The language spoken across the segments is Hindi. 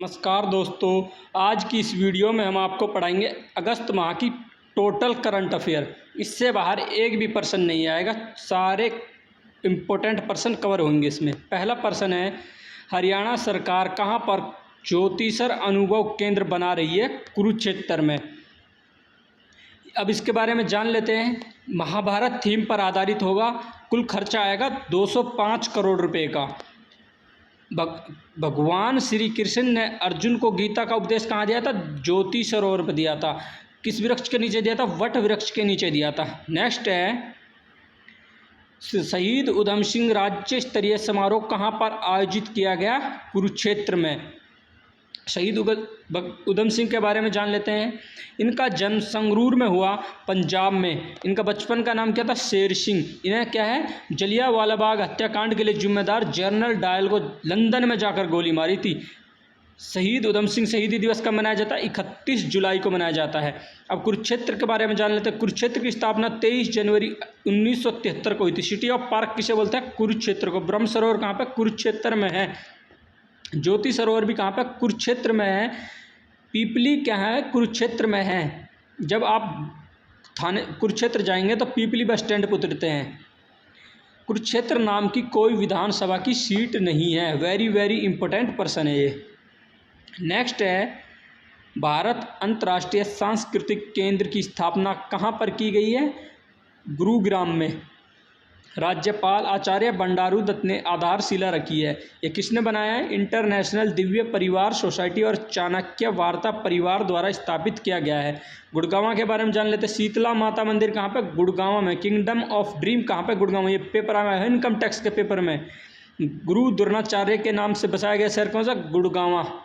नमस्कार दोस्तों। आज की इस वीडियो में हम आपको पढ़ाएंगे अगस्त माह की टोटल करंट अफेयर। इससे बाहर एक भी पर्सन नहीं आएगा, सारे इम्पोर्टेंट पर्सन कवर होंगे इसमें। पहला पर्सन है, हरियाणा सरकार कहाँ पर ज्योतिषर अनुभव केंद्र बना रही है? कुरुक्षेत्र में। अब इसके बारे में जान लेते हैं। महाभारत थीम पर आधारित होगा। कुल खर्चा आएगा 205 करोड़ रुपए का। भगवान श्री कृष्ण ने अर्जुन को गीता का उपदेश कहाँ दिया था? ज्योति सरोवर पर दिया था। किस वृक्ष के नीचे दिया था? वट वृक्ष के नीचे दिया था। नेक्स्ट है, शहीद उधम सिंह राज्य स्तरीय समारोह कहाँ पर आयोजित किया गया? कुरुक्षेत्र में। शहीद उधम सिंह के बारे में जान लेते हैं। इनका जन्म संगरूर में हुआ, पंजाब में। इनका बचपन का नाम क्या था? शेर सिंह। इन्हें क्या है, जलियांवाला बाग हत्याकांड के लिए जिम्मेदार जनरल डायल को लंदन में जाकर गोली मारी थी। शहीद उधम सिंह शहीदी दिवस कब मनाया जाता है? 31 जुलाई को मनाया जाता है। अब कुरुक्षेत्र के बारे में जान लेते हैं। कुरुक्षेत्र की स्थापना 23 जनवरी 1973 को हुई थी। सिटी ऑफ पार्क किसे बोलते हैं? कुरुक्षेत्र को। ब्रह्म सरोवर कहाँ पे? कुरुक्षेत्र में है। ज्योति सरोवर भी कहाँ पे? कुरुक्षेत्र में है। पीपली क्या है? कुरुक्षेत्र में है। जब आप थाने कुरुक्षेत्र जाएंगे तो पीपली बस स्टैंड पर उतरते हैं। कुरुक्षेत्र नाम की कोई विधानसभा की सीट नहीं है। वेरी वेरी इंपॉर्टेंट पर्सन है ये। नेक्स्ट है, भारत अंतर्राष्ट्रीय सांस्कृतिक केंद्र की स्थापना कहाँ पर की गई है? गुरुग्राम में। राज्यपाल आचार्य बंडारू दत्त ने आधारशिला रखी है। ये किसने बनाया है? इंटरनेशनल दिव्य परिवार सोसाइटी और चाणक्य वार्ता परिवार द्वारा स्थापित किया गया है। गुड़गांव के बारे में जान लेते हैं। शीतला माता मंदिर कहाँ पे? गुड़गांव में। किंगडम ऑफ ड्रीम कहाँ पे? गुड़गांव में। ये पेपर आया है इनकम टैक्स के पेपर में। गुरु द्रोणाचार्य के नाम से बसाया गया शहर कौन सा? गुड़गांव।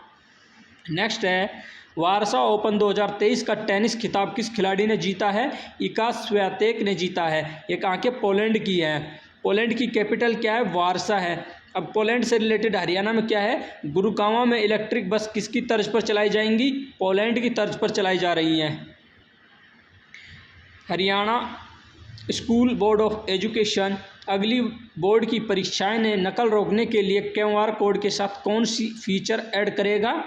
नेक्स्ट है, वारसा ओपन 2023 का टेनिस खिताब किस खिलाड़ी ने जीता है? इगा स्वियातेक ने जीता है। ये कहाँ के? पोलैंड की है। पोलैंड की कैपिटल क्या है? वारसा है। अब पोलैंड से रिलेटेड हरियाणा में क्या है? गुरुग्राम में इलेक्ट्रिक बस किसकी तर्ज पर चलाई जाएंगी? पोलैंड की तर्ज पर चलाई जा रही हैं। Haryana school board of education अगली बोर्ड की परीक्षाएं ने नकल रोकने के लिए QR कोड के साथ कौन सी फीचर ऐड करेगा?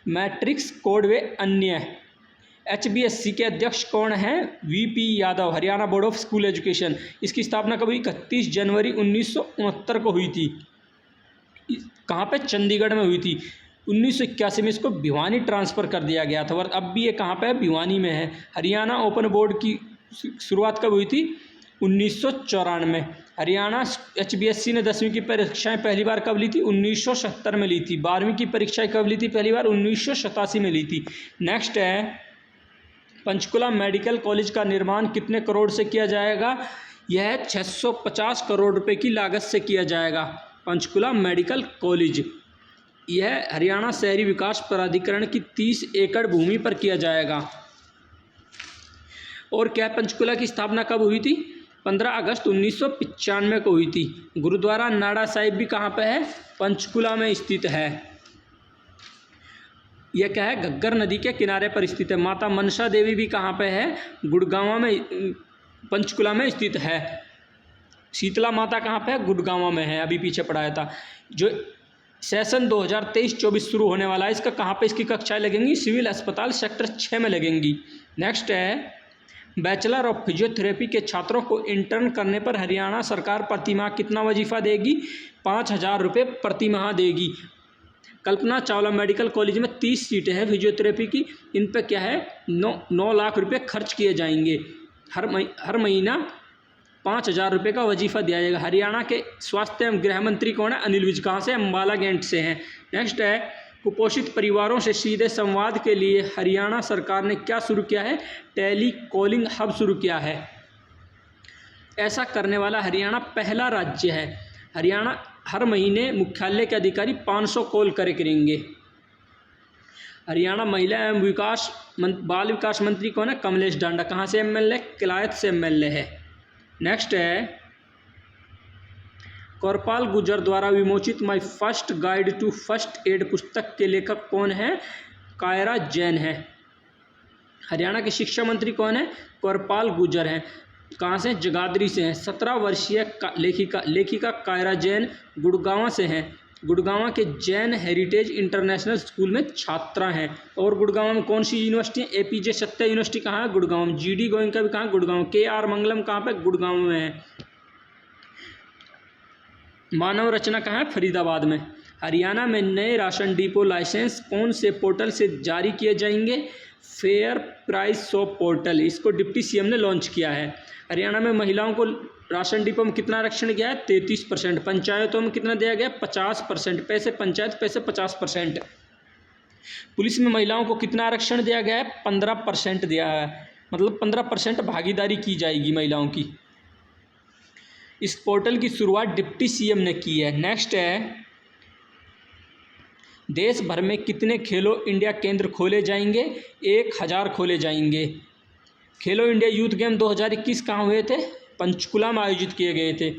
मैट्रिक्स कोड व अन्य। HBSC के अध्यक्ष कौन हैं? VP Yadav. Haryana board of school education. इसकी स्थापना कब हुई? 31 जनवरी 1969 को हुई थी। कहाँ पे? चंडीगढ़ में हुई थी। 1981 में इसको भिवानी ट्रांसफ़र कर दिया गया था और अब भी ये कहाँ पे है? भिवानी में है। हरियाणा ओपन बोर्ड की शुरुआत कब हुई थी? 1994। हरियाणा HBSC ने 10वीं की परीक्षाएं पहली बार कब ली थी? 1970 में ली थी। 12वीं की परीक्षाएं कब ली थी पहली बार? 1987 में ली थी। नेक्स्ट है, पंचकुला मेडिकल कॉलेज का निर्माण कितने करोड़ से किया जाएगा? यह 650 करोड़ रुपए की लागत से किया जाएगा। पंचकुला मेडिकल कॉलेज यह हरियाणा शहरी विकास प्राधिकरण की 30 एकड़ भूमि पर किया जाएगा। और क्या, पंचकुला की स्थापना कब हुई थी? 15 अगस्त 1995 को हुई थी। गुरुद्वारा नाड़ा साहिब भी कहाँ पे है? पंचकुला में स्थित है। यह क्या है? घग्गर नदी के किनारे पर स्थित है। माता मनसा देवी भी कहाँ पे है? गुड़गांव में, पंचकुला में स्थित है। शीतला माता कहाँ पे है? गुड़गांव में है। अभी पीछे पढ़ाया था। जो सेशन 2023-24 शुरू होने वाला है, इसका कहाँ पे इसकी कक्षाएं लगेंगी? सिविल अस्पताल सेक्टर 6 में लगेंगी। नेक्स्ट है, बैचलर ऑफ फिजियोथेरेपी के छात्रों को इंटर्न करने पर हरियाणा सरकार प्रतिमाह कितना वजीफा देगी? 5,000 रुपये प्रतिमाह देगी। कल्पना चावला मेडिकल कॉलेज में 30 सीटें हैं फिजियोथेरेपी की। इन पर क्या है? 9 लाख रुपये खर्च किए जाएंगे। हर महीना 5,000 रुपये का वजीफा दिया जाएगा। हरियाणा के स्वास्थ्य एवं गृह मंत्री कौन है? अनिल विज। कहाँ से? अम्बाला कैंट से हैं। नेक्स्ट है, कुपोषित परिवारों से सीधे संवाद के लिए हरियाणा सरकार ने क्या शुरू किया है? टेली कॉलिंग हब शुरू किया है। ऐसा करने वाला हरियाणा पहला राज्य है। हरियाणा हर महीने मुख्यालय के अधिकारी 500 कॉल करेंगे। हरियाणा महिला एवं बाल विकास मंत्री कौन है? कमलेश डांडा। कहाँ से MLA? किलायत से MLA है। नेक्स्ट है, कोरपाल गुजर द्वारा विमोचित my first guide to first aid पुस्तक के लेखक कौन है? कायरा जैन है। हरियाणा के शिक्षा मंत्री कौन है? कोरपाल गुजर हैं। कहाँ से? जगाधरी से हैं। 17 वर्षीय लेखिका कायरा जैन गुड़गांव से हैं। गुड़गांव के जैन हेरिटेज इंटरनेशनल स्कूल में छात्रा हैं। और गुड़गांव में कौन सी यूनिवर्सिटी है? एपीजे सत्या यूनिवर्सिटी कहाँ है? गुड़गांव में। जीडी गोयनका भी कहाँ? गुड़गांव। केआर मंगलम कहाँ पे? गुड़गांव में है। मानव रचना कहाँ है? फरीदाबाद में। हरियाणा में नए राशन डिपो लाइसेंस कौन से पोर्टल से जारी किए जाएंगे? Fair price shop portal. इसको डिप्टी सीएम ने लॉन्च किया है। हरियाणा में महिलाओं को राशन डिपो में कितना आरक्षण गया है? 33%। पंचायतों में कितना दिया गया? 50%। पैसे पंचायत, पैसे 50%। पुलिस में महिलाओं को कितना आरक्षण दिया गया है? 15% दिया है, मतलब 15% भागीदारी की जाएगी महिलाओं की। इस पोर्टल की शुरुआत डिप्टी सीएम ने की है। नेक्स्ट है, देश भर में कितने खेलो इंडिया केंद्र खोले जाएंगे? 1000 खोले जाएंगे। खेलो इंडिया यूथ गेम 2021 कहाँ हुए थे? पंचकुला में आयोजित किए गए थे।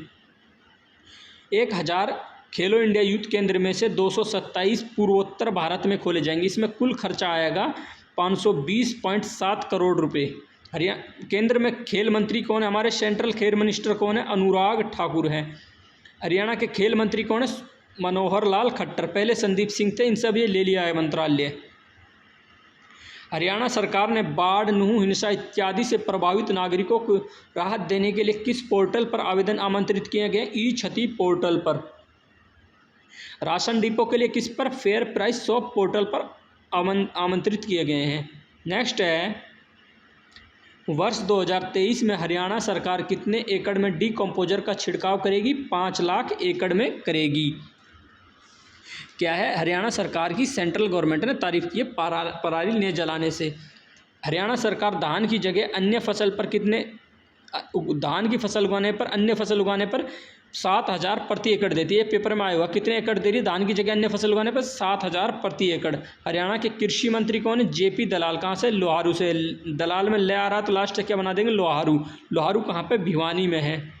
1000 खेलो इंडिया यूथ केंद्र में से 227 पूर्वोत्तर भारत में खोले जाएंगे। इसमें कुल खर्चा आएगा 520.7 करोड़ रुपए। हरियाणा केंद्र में खेल मंत्री कौन है? हमारे सेंट्रल खेल मिनिस्टर कौन है? अनुराग ठाकुर हैं। हरियाणा के खेल मंत्री कौन है? मनोहर लाल खट्टर। पहले संदीप सिंह थे, इन सब ये ले लिया है मंत्रालय। हरियाणा सरकार ने बाढ़, नूह हिंसा इत्यादि से प्रभावित नागरिकों को राहत देने के लिए किस पोर्टल पर आवेदन आमंत्रित किए गए? ई क्षति पोर्टल पर। राशन डिपो के लिए किस पर? फेयर प्राइस शॉप पोर्टल पर आमंत्रित किए गए हैं। नेक्स्ट है, वर्ष 2023 में हरियाणा सरकार कितने एकड़ में डीकम्पोजर का छिड़काव करेगी? 5 लाख एकड़ में करेगी। क्या है? हरियाणा सरकार की सेंट्रल गवर्नमेंट ने तारीफ की है पराली न जलाने से। हरियाणा सरकार धान की जगह अन्य फसल पर कितने, धान की फसल उगाने पर अन्य फसल उगाने पर 7000 प्रति एकड़ देती है। पेपर में आया हुआ कितने एकड़ दे रही है धान की जगह अन्य फसल उगाने पर? 7000 प्रति एकड़। हरियाणा के कृषि मंत्री कौन है? जेपी दलाल। कहाँ से? लोहारू से। दलाल में ले आ रहा तो लास्ट क्या बना देंगे? लोहारू। लोहारू कहाँ पे? भिवानी में है।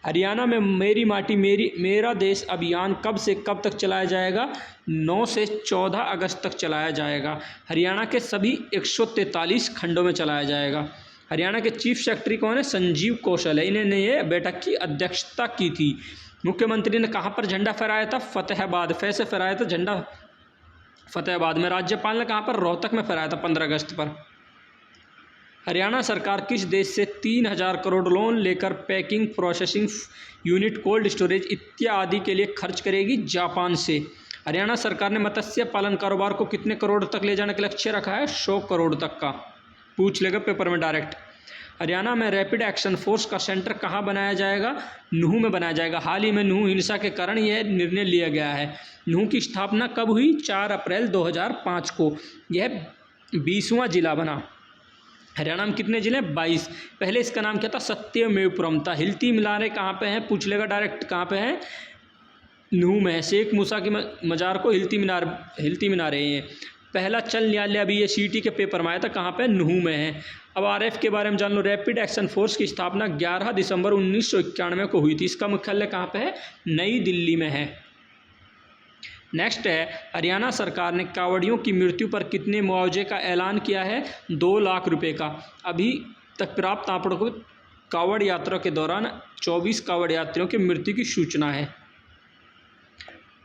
हरियाणा में मेरी माटी मेरा देश अभियान कब से कब तक चलाया जाएगा? 9 से 14 अगस्त तक चलाया जाएगा। हरियाणा के सभी 143 खंडों में चलाया जाएगा। हरियाणा के चीफ सेक्रेटरी कौन है? संजीव कौशल है। इन्होंने ये बैठक की अध्यक्षता की थी। मुख्यमंत्री ने कहाँ पर झंडा फहराया था? फतेहाबाद। कैसे फहराया था झंडा? फतेहाबाद में। राज्यपाल ने कहाँ पर? रोहतक में फहराया था 15 अगस्त पर। हरियाणा सरकार किस देश से 3000 करोड़ लोन लेकर packing, processing unit, cold storage इत्यादि के लिए खर्च करेगी? जापान से। हरियाणा सरकार ने मत्स्य पालन कारोबार को कितने करोड़ तक ले जाने का लक्ष्य रखा है? 100 करोड़ तक का। पूछ लेगा पेपर में डायरेक्ट। हरियाणा में रैपिड एक्शन फोर्स का सेंटर कहाँ बनाया जाएगा? नूह में बनाया जाएगा। हाल ही में नूह हिंसा के कारण यह निर्णय लिया गया है। नूह की स्थापना कब हुई? 4 अप्रैल 2005 को। यह 20वां जिला बना। हरियाणा में कितने जिले? 22। पहले इसका नाम क्या था? सत्यमेवपुरम था। हिलती मीनारें कहाँ पे हैं? पूछ लेगा डायरेक्ट। कहाँ पे है? नूह में। शेख मूसा की मजार को हिलती मीनारें हैं। पहला चल न्यायालय अभी ये सीटी के पेपर में आया था, कहाँ पे? नूह में है। अब आरएफ के बारे में जान लो। रैपिड एक्शन फोर्स की स्थापना 11 दिसंबर 1991 को हुई थी। इसका मुख्यालय कहाँ पे है? नई दिल्ली में है। नेक्स्ट है, हरियाणा सरकार ने कांवड़ियों की मृत्यु पर कितने मुआवजे का ऐलान किया है? 2 लाख रुपए का। अभी तक प्राप्त आंकड़ों को कांवड़ यात्रा के दौरान 24 कांवड़ यात्रियों की मृत्यु की सूचना है।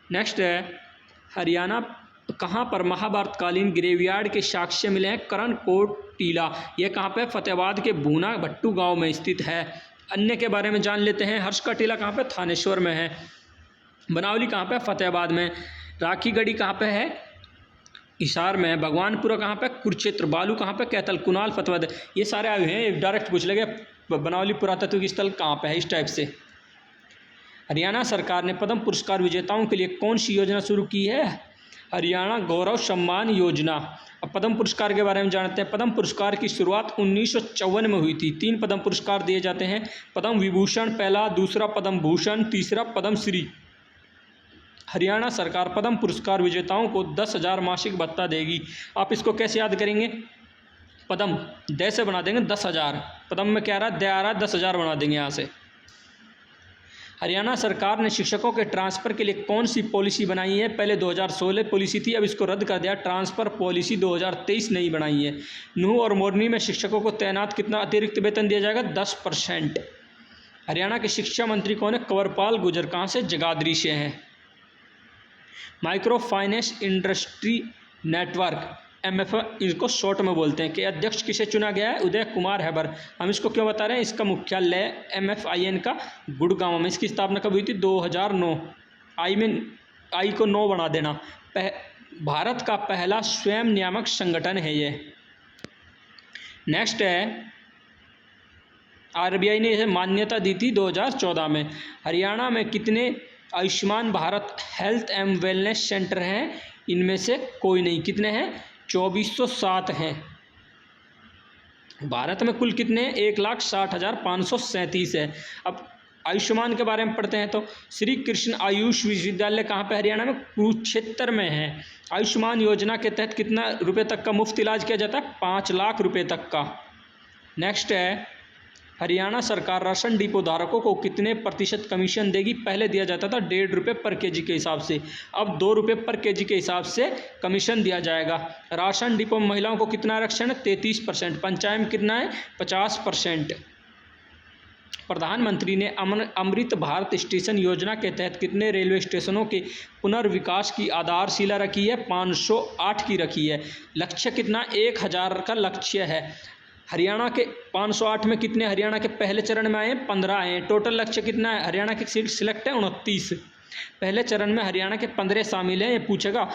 नेक्स्ट है, हरियाणा कहाँ पर महाभारतकालीन ग्रेवयार्ड के साक्ष्य मिले हैं? करणकोट टीला। यह कहाँ पे? फतेहाबाद के भूना भट्टू गांव में स्थित है। अन्य के बारे में जान लेते हैं। हर्ष का टीला कहाँ पे? थानेश्वर में है। बनावली कहाँ पे? फतेहाबाद में। राखी गढ़ी कहाँ पे है? हिसार में है। भगवानपुरा कहाँ पे? कुरुक्षेत्र। बालू कहाँ पे? कैथल। कुनाल फतेहाबाद। ये सारे आए हुए हैं, डायरेक्ट पूछ लेंगे बनावली पुरातत्व स्थल कहाँ पे है, इस टाइप से। हरियाणा सरकार ने पद्म पुरस्कार विजेताओं के लिए कौन सी योजना शुरू की है? हरियाणा गौरव सम्मान योजना। अब पद्म पुरस्कार के बारे में जानते हैं। पद्म पुरस्कार की शुरुआत 1954 में हुई थी। 3 पद्म पुरस्कार दिए जाते हैं। पद्म विभूषण पहला, दूसरा पद्म भूषण, तीसरा पद्म श्री। हरियाणा सरकार पद्म पुरस्कार विजेताओं को 10,000 मासिक भत्ता देगी। आप इसको कैसे याद करेंगे? पद्म दे से बना देंगे 10,000। पद्म में क्या रहा? दे आ रहा, 10,000 बना देंगे यहाँ से। हरियाणा सरकार ने शिक्षकों के ट्रांसफ़र के लिए कौन सी पॉलिसी बनाई है? पहले 2016 पॉलिसी थी, अब इसको रद्द कर दिया। ट्रांसफ़र पॉलिसी 2023 नहीं बनाई है। नूह और मोरनी में शिक्षकों को तैनात कितना अतिरिक्त वेतन दिया जाएगा? 10%। हरियाणा के शिक्षा मंत्री कौन है? कंवरपाल गुर्जर। कहाँ से? जगाधरी से हैं। Micro finance industry network MF इसको शॉर्ट में बोलते हैं, कि अध्यक्ष किसे चुना गया है? उदय कुमार हैबर। हम इसको क्यों बता रहे हैं? इसका मुख्यालय MFIN का गुड़गांव में। इसकी स्थापना कब हुई थी? 2009। आई को 9 बना देना। भारत का पहला स्वयं नियामक संगठन है ये। नेक्स्ट है, RBI ने इसे मान्यता दी थी 2014 में। हरियाणा में कितने Ayushman Bharat health and wellness centre हैं? इनमें से कोई नहीं। कितने हैं? 2407 हैं। भारत में कुल कितने हैं? 1,60,537 है। अब आयुष्मान के बारे में पढ़ते हैं तो श्री कृष्ण आयुष विश्वविद्यालय कहाँ पे? हरियाणा में कुरुक्षेत्र में है। आयुष्मान योजना के तहत कितना रुपए तक का मुफ्त इलाज किया जाता है? 5 लाख रुपए तक का। नेक्स्ट है, हरियाणा सरकार राशन डिपो धारकों को कितने प्रतिशत कमीशन देगी? पहले दिया जाता था 1.5 रुपये पर केजी के हिसाब से, अब 2 रुपये पर केजी के हिसाब से कमीशन दिया जाएगा। राशन डिपो में महिलाओं को कितना आरक्षण है? 33%। पंचायत में कितना है? 50%। प्रधानमंत्री ने अमृत भारत स्टेशन योजना के तहत कितने रेलवे स्टेशनों के पुनर्विकास की आधारशिला रखी है? 508 की रखी है। लक्ष्य कितना? 1000 का लक्ष्य है। हरियाणा के 508 में कितने हरियाणा के पहले चरण में आए हैं? 15 आए हैं। टोटल लक्ष्य कितना है? हरियाणा की सीट सिलेक्ट है 29। पहले चरण में हरियाणा के 15 शामिल हैं। ये पूछेगा,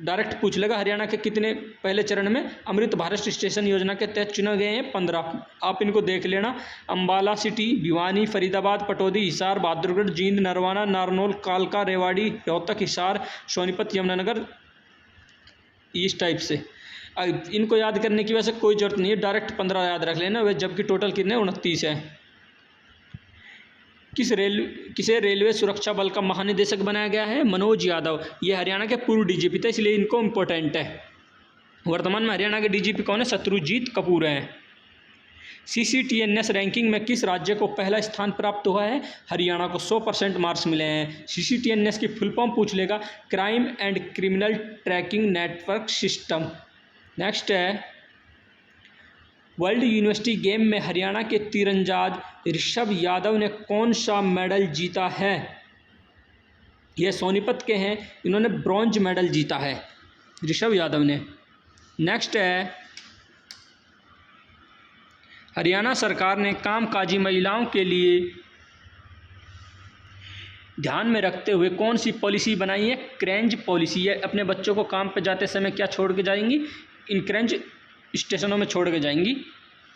डायरेक्ट पूछ लेगा हरियाणा के कितने पहले चरण में अमृत भारत स्टेशन योजना के तहत चुने गए हैं? 15। आप इनको देख लेना। अम्बाला सिटी, भिवानी, फरीदाबाद, पटौदी, हिसार, बहादुरगढ़, जींद, नरवाना, नारनौल, कालका, रेवाड़ी, रोहतक, हिसार, सोनीपत, यमुनानगर, इस टाइप से। इनको याद करने की वैसे कोई ज़रूरत नहीं है, डायरेक्ट 15 याद रख लेना। वे जबकि टोटल कितने? 29 है। किसे रेलवे सुरक्षा बल का महानिदेशक बनाया गया है? मनोज यादव। ये हरियाणा के पूर्व DGP थे, इसलिए इनको इम्पोर्टेंट है। वर्तमान में हरियाणा के DGP कौन है? शत्रुजीत कपूर हैं। CCTNS रैंकिंग में किस राज्य को पहला स्थान प्राप्त हुआ है? हरियाणा को 100% मार्क्स मिले हैं। CCTNS की फुल फॉर्म पूछ लेगा, crime and criminal tracking network system. Next है, वर्ल्ड यूनिवर्सिटी गेम में हरियाणा के तीरंदाज ऋषभ यादव ने कौन सा मेडल जीता है? ये सोनीपत के हैं, इन्होंने ब्रॉन्ज मेडल जीता है ऋषभ यादव ने। नेक्स्ट है, हरियाणा सरकार ने कामकाजी महिलाओं के लिए ध्यान में रखते हुए कौन सी पॉलिसी बनाई है? क्रेंज पॉलिसी है। अपने बच्चों को काम पर जाते समय क्या छोड़ के जाएंगी? इन क्रेंज स्टेशनों में छोड़ के जाएंगी।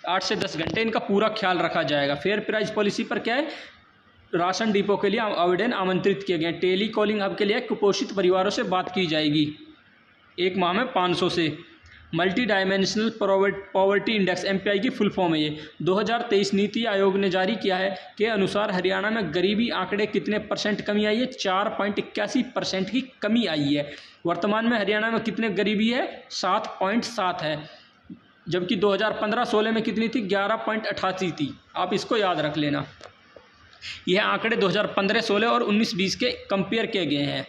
8 से 10 घंटे इनका पूरा ख्याल रखा जाएगा। फेयर प्राइस पॉलिसी पर क्या है? राशन डिपो के लिए आवेदन आमंत्रित किए गए। टेली कॉलिंग हब के लिए कुपोषित परिवारों से बात की जाएगी 1 माह में 500 से। Multi dimensional poverty index MPI की फुल फॉर्म है ये। 2023 नीति आयोग ने जारी किया है के अनुसार हरियाणा में गरीबी आंकड़े कितने % कमी आई है? 4.81% की कमी आई है। वर्तमान में हरियाणा में कितने गरीबी है? 7.7 है, जबकि 2015-16 में कितनी थी? 11.88 थी। आप इसको याद रख लेना। यह आंकड़े 2015-16 और 19-20 के कंपेयर किए गए हैं।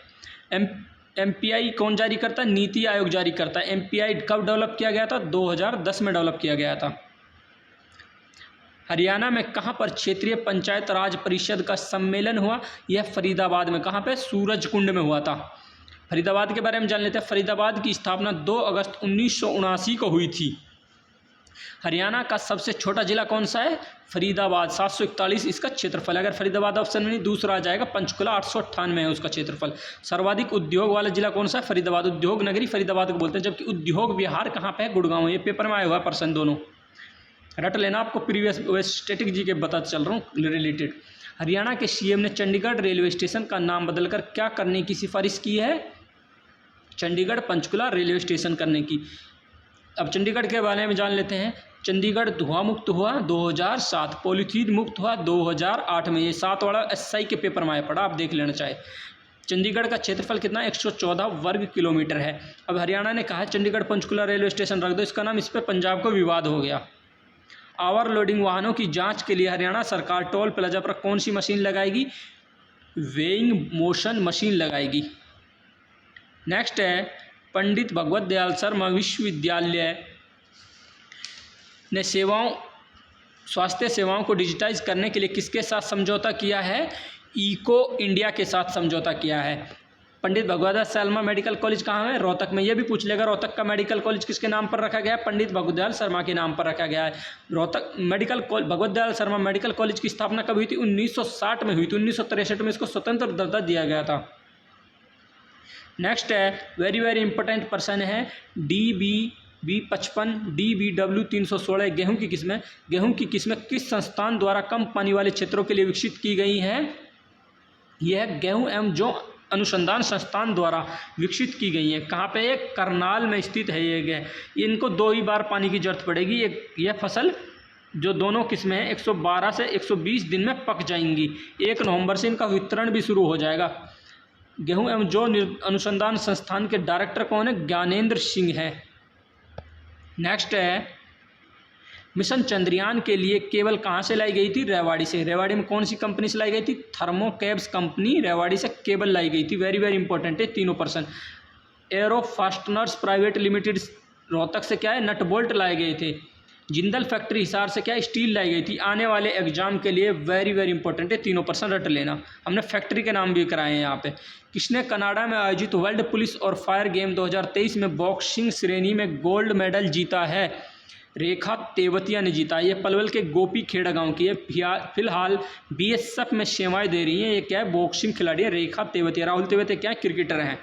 MPI कौन जारी करता है? नीति आयोग जारी करता है। MPI कब डेवलप किया गया था? 2010 में डेवलप किया गया था। हरियाणा में कहाँ पर क्षेत्रीय पंचायत राज परिषद का सम्मेलन हुआ? यह फरीदाबाद में। कहाँ पे? सूरजकुंड में हुआ था। फरीदाबाद के बारे में जान लेते हैं। फरीदाबाद की स्थापना 2 अगस्त 1979 को हुई थी। हरियाणा का सबसे छोटा जिला कौन सा है? फरीदाबाद। 741 इसका क्षेत्रफल। अगर फरीदाबाद ऑप्शन में नहीं, दूसरा आ जाएगा पंचकुला, 898 है उसका क्षेत्रफल। सर्वाधिक उद्योग वाला जिला कौन सा है? फरीदाबाद। उद्योग नगरी फरीदाबाद को बोलते हैं, जबकि उद्योग विहार कहाँ पे है? गुड़गांव। ये पेपर में आया हुआ है पर्सन दोनों, रट लेना। आपको प्रीवियस स्टैटिक जी के बताते चल रहा हूँ रिलेटेड। हरियाणा के CM ने चंडीगढ़ रेलवे स्टेशन का नाम बदलकर क्या करने की सिफारिश की है? चंडीगढ़ पंचकुला रेलवे स्टेशन करने की। अब चंडीगढ़ के बारे में जान लेते हैं। चंडीगढ़ धुआं मुक्त हुआ 2007, पॉलीथीन मुक्त हुआ 2008 में। ये 7 वाला SI के पेपर में आया पड़ा, आप देख लेना चाहे। चंडीगढ़ का क्षेत्रफल कितना? 114 वर्ग किलोमीटर है। अब हरियाणा ने कहा चंडीगढ़ पंचकुला रेलवे स्टेशन रख दो, इसका नाम, इस पर पंजाब को विवाद हो गया। ओवरलोडिंग वाहनों की जांच के लिए हरियाणा सरकार टोल प्लाजा पर कौन सी मशीन लगाएगी? वेइंग मोशन मशीन लगाएगी। नेक्स्ट है, पंडित भगवत दयाल शर्मा विश्वविद्यालय ने सेवाओं स्वास्थ्य सेवाओं को डिजिटाइज करने के लिए किसके साथ समझौता किया है? इको इंडिया के साथ समझौता किया है। पंडित भगवत शर्मा मेडिकल कॉलेज कहाँ है? रोहतक में। ये भी पूछ लेगा रोहतक का मेडिकल कॉलेज किसके नाम पर रखा गया है? पंडित भगवत शर्मा के नाम पर रखा गया है। रोहतक मेडिकल भगवत शर्मा मेडिकल कॉलेज की स्थापना कब हुई थी? 1960 में हुई थी। 1963 में इसको स्वतंत्र दर्जा दिया गया था। नेक्स्ट है वेरी वेरी इंपॉर्टेंट पर्सन है DBB55 DBW 316 गेहूं की किस्में। गेहूं की किस्में किस संस्थान द्वारा कम पानी वाले क्षेत्रों के लिए विकसित की गई हैं? यह गेहूं एवं जौ अनुसंधान संस्थान द्वारा विकसित की गई है। कहाँ पे? ये करनाल में स्थित है ये गेहूं। इनको 2 ही बार पानी की जरूरत पड़ेगी। यह फसल जो दोनों किस्में हैं 112 से 120 दिन में पक जाएंगी। 1 नवंबर से इनका वितरण भी शुरू हो जाएगा। गेहूं एवं जौ अनुसंधान संस्थान के डायरेक्टर कौन है? ज्ञानेंद्र सिंह है। नेक्स्ट है मिशन चंद्रयान के लिए केबल कहाँ से लाई गई थी? रेवाड़ी से। रेवाड़ी में कौन सी कंपनी से लाई गई थी? थर्मोकैब्स कंपनी रेवाड़ी से केबल लाई गई थी। वेरी वेरी इंपॉर्टेंट है तीनों person. Arrow fasteners private limited Rohtak से क्या है? नट बोल्ट लाए गए थे। जिंदल फैक्ट्री हिसार से क्या स्टील लाई गई थी। आने वाले एग्जाम के लिए वेरी वेरी इंपॉर्टेंट है तीनों पर्सन रट लेना। हमने फैक्ट्री के नाम भी कराए हैं यहाँ पे। किसने कनाडा में आयोजित वर्ल्ड पुलिस और फायर गेम 2023 में बॉक्सिंग श्रेणी में गोल्ड मेडल जीता है? रेखा तेवतिया ने जीता। ये पलवल के गोपी खेड़ा गांव की है। फिलहाल BSF में सेवाएं दे रही हैं। ये क्या है? बॉक्सिंग खिलाड़ी है रेखा तेवतिया। राहुल तेवतिया क्या है? क्रिकेटर हैं।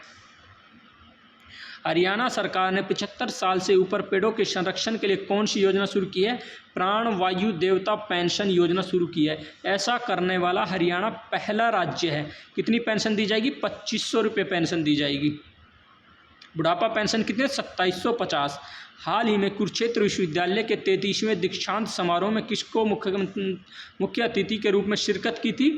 हरियाणा सरकार ने 75 साल से ऊपर पेड़ों के संरक्षण के लिए कौन सी योजना शुरू की है? प्राण वायु देवता पेंशन योजना शुरू की है। ऐसा करने वाला हरियाणा पहला राज्य है। कितनी पेंशन दी जाएगी? 2500 रुपये पेंशन दी जाएगी। बुढ़ापा पेंशन कितने? 2750। हाल ही में कुरुक्षेत्र विश्वविद्यालय के 33वें दीक्षांत समारोह में किसको मुख्य अतिथि के रूप में शिरकत की थी?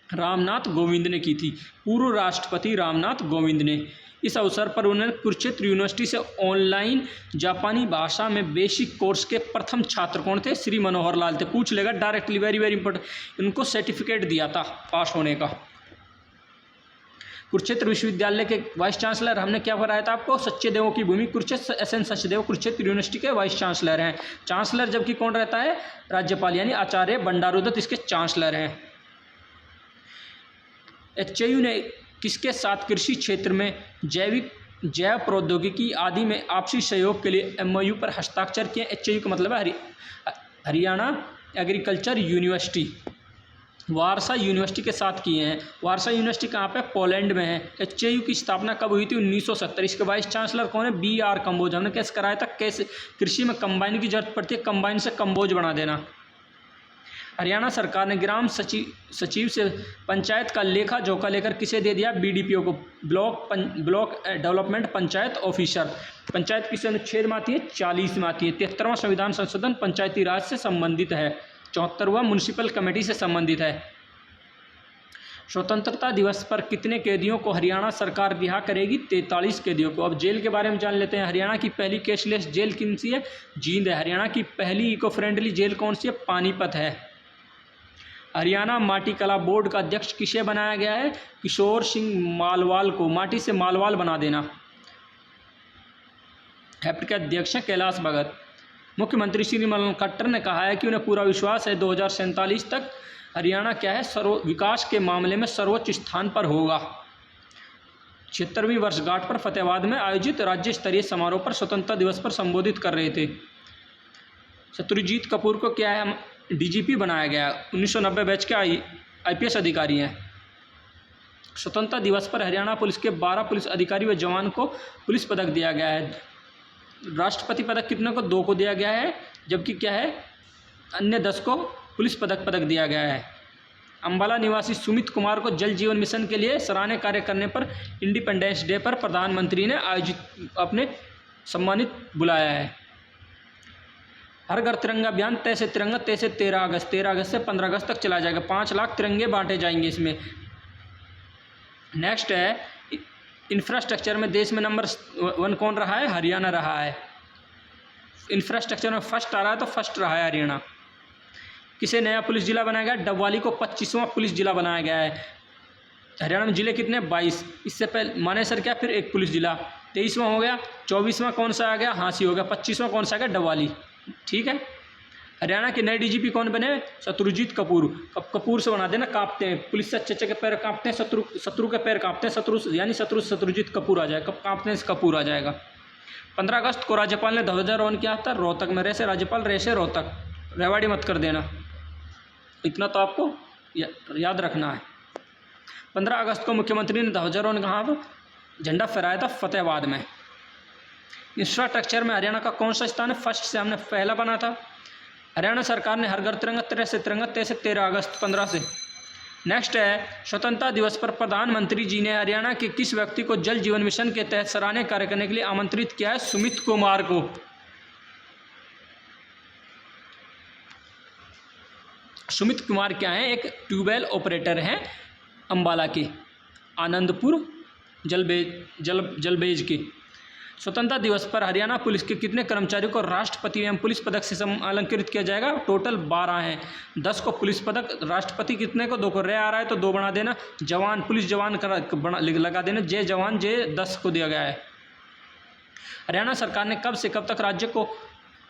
रामनाथ कोविंद ने की थी। पूर्व राष्ट्रपति रामनाथ कोविंद ने। इस अवसर पर उन्होंने कुरुक्षेत्र यूनिवर्सिटी से ऑनलाइन जापानी भाषा में बेसिक कोर्स के प्रथम छात्र कौन थे? श्री मनोहर लाल थे। पूछ लेगा डायरेक्टली। Very very important. उनको सर्टिफिकेट दिया था पास होने का। कुरुक्षेत्र विश्वविद्यालय के वाइस चांसलर हमने क्या कराया था आपको? सच्चे देवों की भूमि कुरुक्षेत्र SN सचदेव कुरुक्षेत्र यूनिवर्सिटी के वाइस चांसलर हैं। चांसलर जबकि कौन रहता है? राज्यपाल यानी आचार्य बंडारू दत्त इसके चांसलर हैं। HAU ने किसके साथ कृषि क्षेत्र में जैव प्रौद्योगिकी आदि में आपसी सहयोग के लिए MOU पर हस्ताक्षर किए? HAU का मतलब है हरियाणा एग्रीकल्चर यूनिवर्सिटी। वारसा यूनिवर्सिटी के साथ किए हैं। वारसा यूनिवर्सिटी कहाँ पे? पोलैंड में है। HAU की स्थापना कब हुई थी? 1970। इसके वाइस चांसलर कौन है? BR कंबोज। हमने कैसे कराया था? कैसे कृषि में कंबाइन की जरूरत पड़ती है, कंबाइन से कंबोज बना देना। हरियाणा सरकार ने ग्राम सचिव से पंचायत का लेखा जोखा लेकर किसे दे दिया? BDPO को। Block development panchayat officer. Panchayat किस अनुच्छेद में आती है? 40 में आती है। 73वां संविधान संशोधन पंचायती राज से संबंधित है। 74वां म्युनिसिपल कमेटी से संबंधित है। स्वतंत्रता दिवस पर कितने कैदियों को हरियाणा सरकार रिहा करेगी? 43 कैदियों को। अब जेल के बारे में जान लेते हैं। हरियाणा की पहली कैशलेस जेल कौन सी है? जींद है। हरियाणा की पहली इको फ्रेंडली जेल कौन सी है? पानीपत है। हरियाणा माटी कला बोर्ड का अध्यक्ष किसे बनाया गया है? किशोर सिंह मालवाल को। माटी से मालवाल बना देना। हैप्ट के अध्यक्ष हैं कैलाश भगत। मुख्यमंत्री श्री मनोहर खट्टर ने कहा है कि उन्हें पूरा विश्वास है 2047 तक हरियाणा क्या है? विकास के मामले में सर्वोच्च स्थान पर होगा। 76वीं वर्षगांठ पर फतेहाबाद में आयोजित राज्य स्तरीय समारोह पर स्वतंत्रता दिवस पर संबोधित कर रहे थे। शत्रुजीत कपूर को क्या है? DGP बनाया गया। 1990 बैच के IPS अधिकारी हैं। स्वतंत्रता दिवस पर हरियाणा पुलिस के 12 पुलिस अधिकारी व जवान को पुलिस पदक दिया गया है। राष्ट्रपति पदक कितने को? 2 को दिया गया है। जबकि क्या है? अन्य 10 को पुलिस पदक दिया गया है। अंबाला निवासी सुमित कुमार को जल जीवन मिशन के लिए सराहनीय कार्य करने पर इंडिपेंडेंस डे पर प्रधानमंत्री ने आयोजित अपने सम्मानित बुलाया है। हर घर तिरंगा अभियान तय से तिरंगा, तय से 13 अगस्त, 13 अगस्त से 15 अगस्त तक चला जाएगा। 5 लाख तिरंगे बांटे जाएंगे इसमें। नेक्स्ट है इंफ्रास्ट्रक्चर में देश में नंबर 1 कौन रहा है? हरियाणा रहा है। इंफ्रास्ट्रक्चर में फर्स्ट आ रहा है तो फर्स्ट रहा है हरियाणा। किसे नया पुलिस जिला बनाया गया? डबवाली को 25वां पुलिस जिला बनाया गया है। हरियाणा में जिले कितने? 22। इससे पहले मानेसर क्या? फिर एक पुलिस जिला। 23वां हो गया। 24वां कौन सा आ गया? हाँसी हो गया। 25वां कौन सा आ गया? डबवाली। ठीक है। हरियाणा के नए डीजीपी कौन बने? शत्रुजीत कपूर। कपूर से बना देना, कांपते हैं, पुलिस से अच्छे के पैर कांपते हैं, शत्रु के पैर कांपते हैं, यानी शत्रुजीत कपूर आ जाएगा, कब कांपते हैं कपूर आ जाएगा। 15 अगस्त को राज्यपाल ने ध्वजारोहण किया था रोहतक में, रहे से राज्यपाल, रहे से रोहतक, रेवाड़ी मत कर देना, इतना तो आपको याद रखना है। 15 अगस्त को मुख्यमंत्री ने ध्वजारोहण कहाँ पर? झंडा फहराया था फतेहाबाद में। इंफ्रास्ट्रक्चर में हरियाणा का कौन सा स्थान है? फर्स्ट से हमने पहला बना था। हरियाणा सरकार ने हर घर तिरंगा, 13 से तिरंगा, 13 से 13 अगस्त 15 से। नेक्स्ट है, स्वतंत्रता दिवस पर प्रधानमंत्री जी ने हरियाणा के किस व्यक्ति को जल जीवन मिशन के तहत सराहनीय कार्य करने के लिए आमंत्रित किया है? सुमित कुमार को। सुमित कुमार क्या है? एक ट्यूबवेल ऑपरेटर हैं अंबाला के, आनंदपुर जलबेज के। स्वतंत्रता दिवस पर हरियाणा पुलिस के कितने कर्मचारियों को राष्ट्रपति एवं पुलिस पदक से अलंकृत किया जाएगा? टोटल 12 हैं। 10 को पुलिस पदक, राष्ट्रपति कितने को? 2 को, रे आ रहा है तो 2 बना देना, जवान पुलिस जवान लगा देना, जे जवान जे 10 को दिया गया है। हरियाणा सरकार ने कब से कब तक राज्य को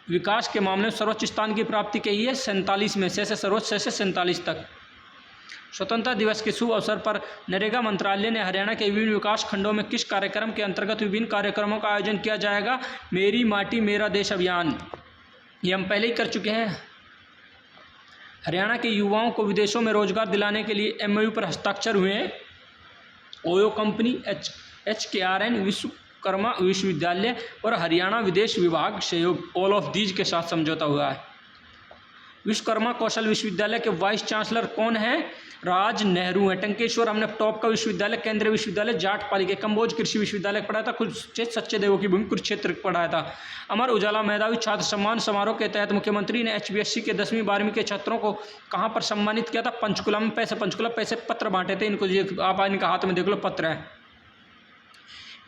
विकास के मामले में सर्वोच्च स्थान की प्राप्ति की है? 47 में, से सर्वोच्च से 47 तक। स्वतंत्रता दिवस के शुभ अवसर पर नरेगा मंत्रालय ने हरियाणा के विभिन्न विकास खंडों में किस कार्यक्रम के अंतर्गत विभिन्न कार्यक्रमों का आयोजन किया जाएगा? मेरी माटी मेरा देश अभियान, ये हम पहले ही कर चुके हैं। हरियाणा के युवाओं को विदेशों में रोजगार दिलाने के लिए MOU पर हस्ताक्षर हुए हैं। ओयो कंपनी, HKRN, विश्वकर्मा विश्वविद्यालय और हरियाणा विदेश विभाग सहयोग, ऑल ऑफ दीज के साथ समझौता हुआ है। विश्वकर्मा कौशल विश्वविद्यालय के वाइस चांसलर कौन है? राज नेहरू है। टंकेश्वर हमने टॉप का विश्वविद्यालय, केंद्रीय विश्वविद्यालय जाटपाली के, कंबोज कृषि विश्वविद्यालय पढ़ाया था, कुछ सच्चे देवों की भूमि कुरुक्षेत्र पढ़ाया था। अमर उजाला मेधावी छात्र सम्मान समारोह के तहत मुख्यमंत्री ने HBSC के 10वीं 12वीं के छात्रों को कहाँ पर सम्मानित किया था? पंचकुला में। पैसे पत्र बांटे थे इनको, आप इनका हाथ में देख लो, पत्र है।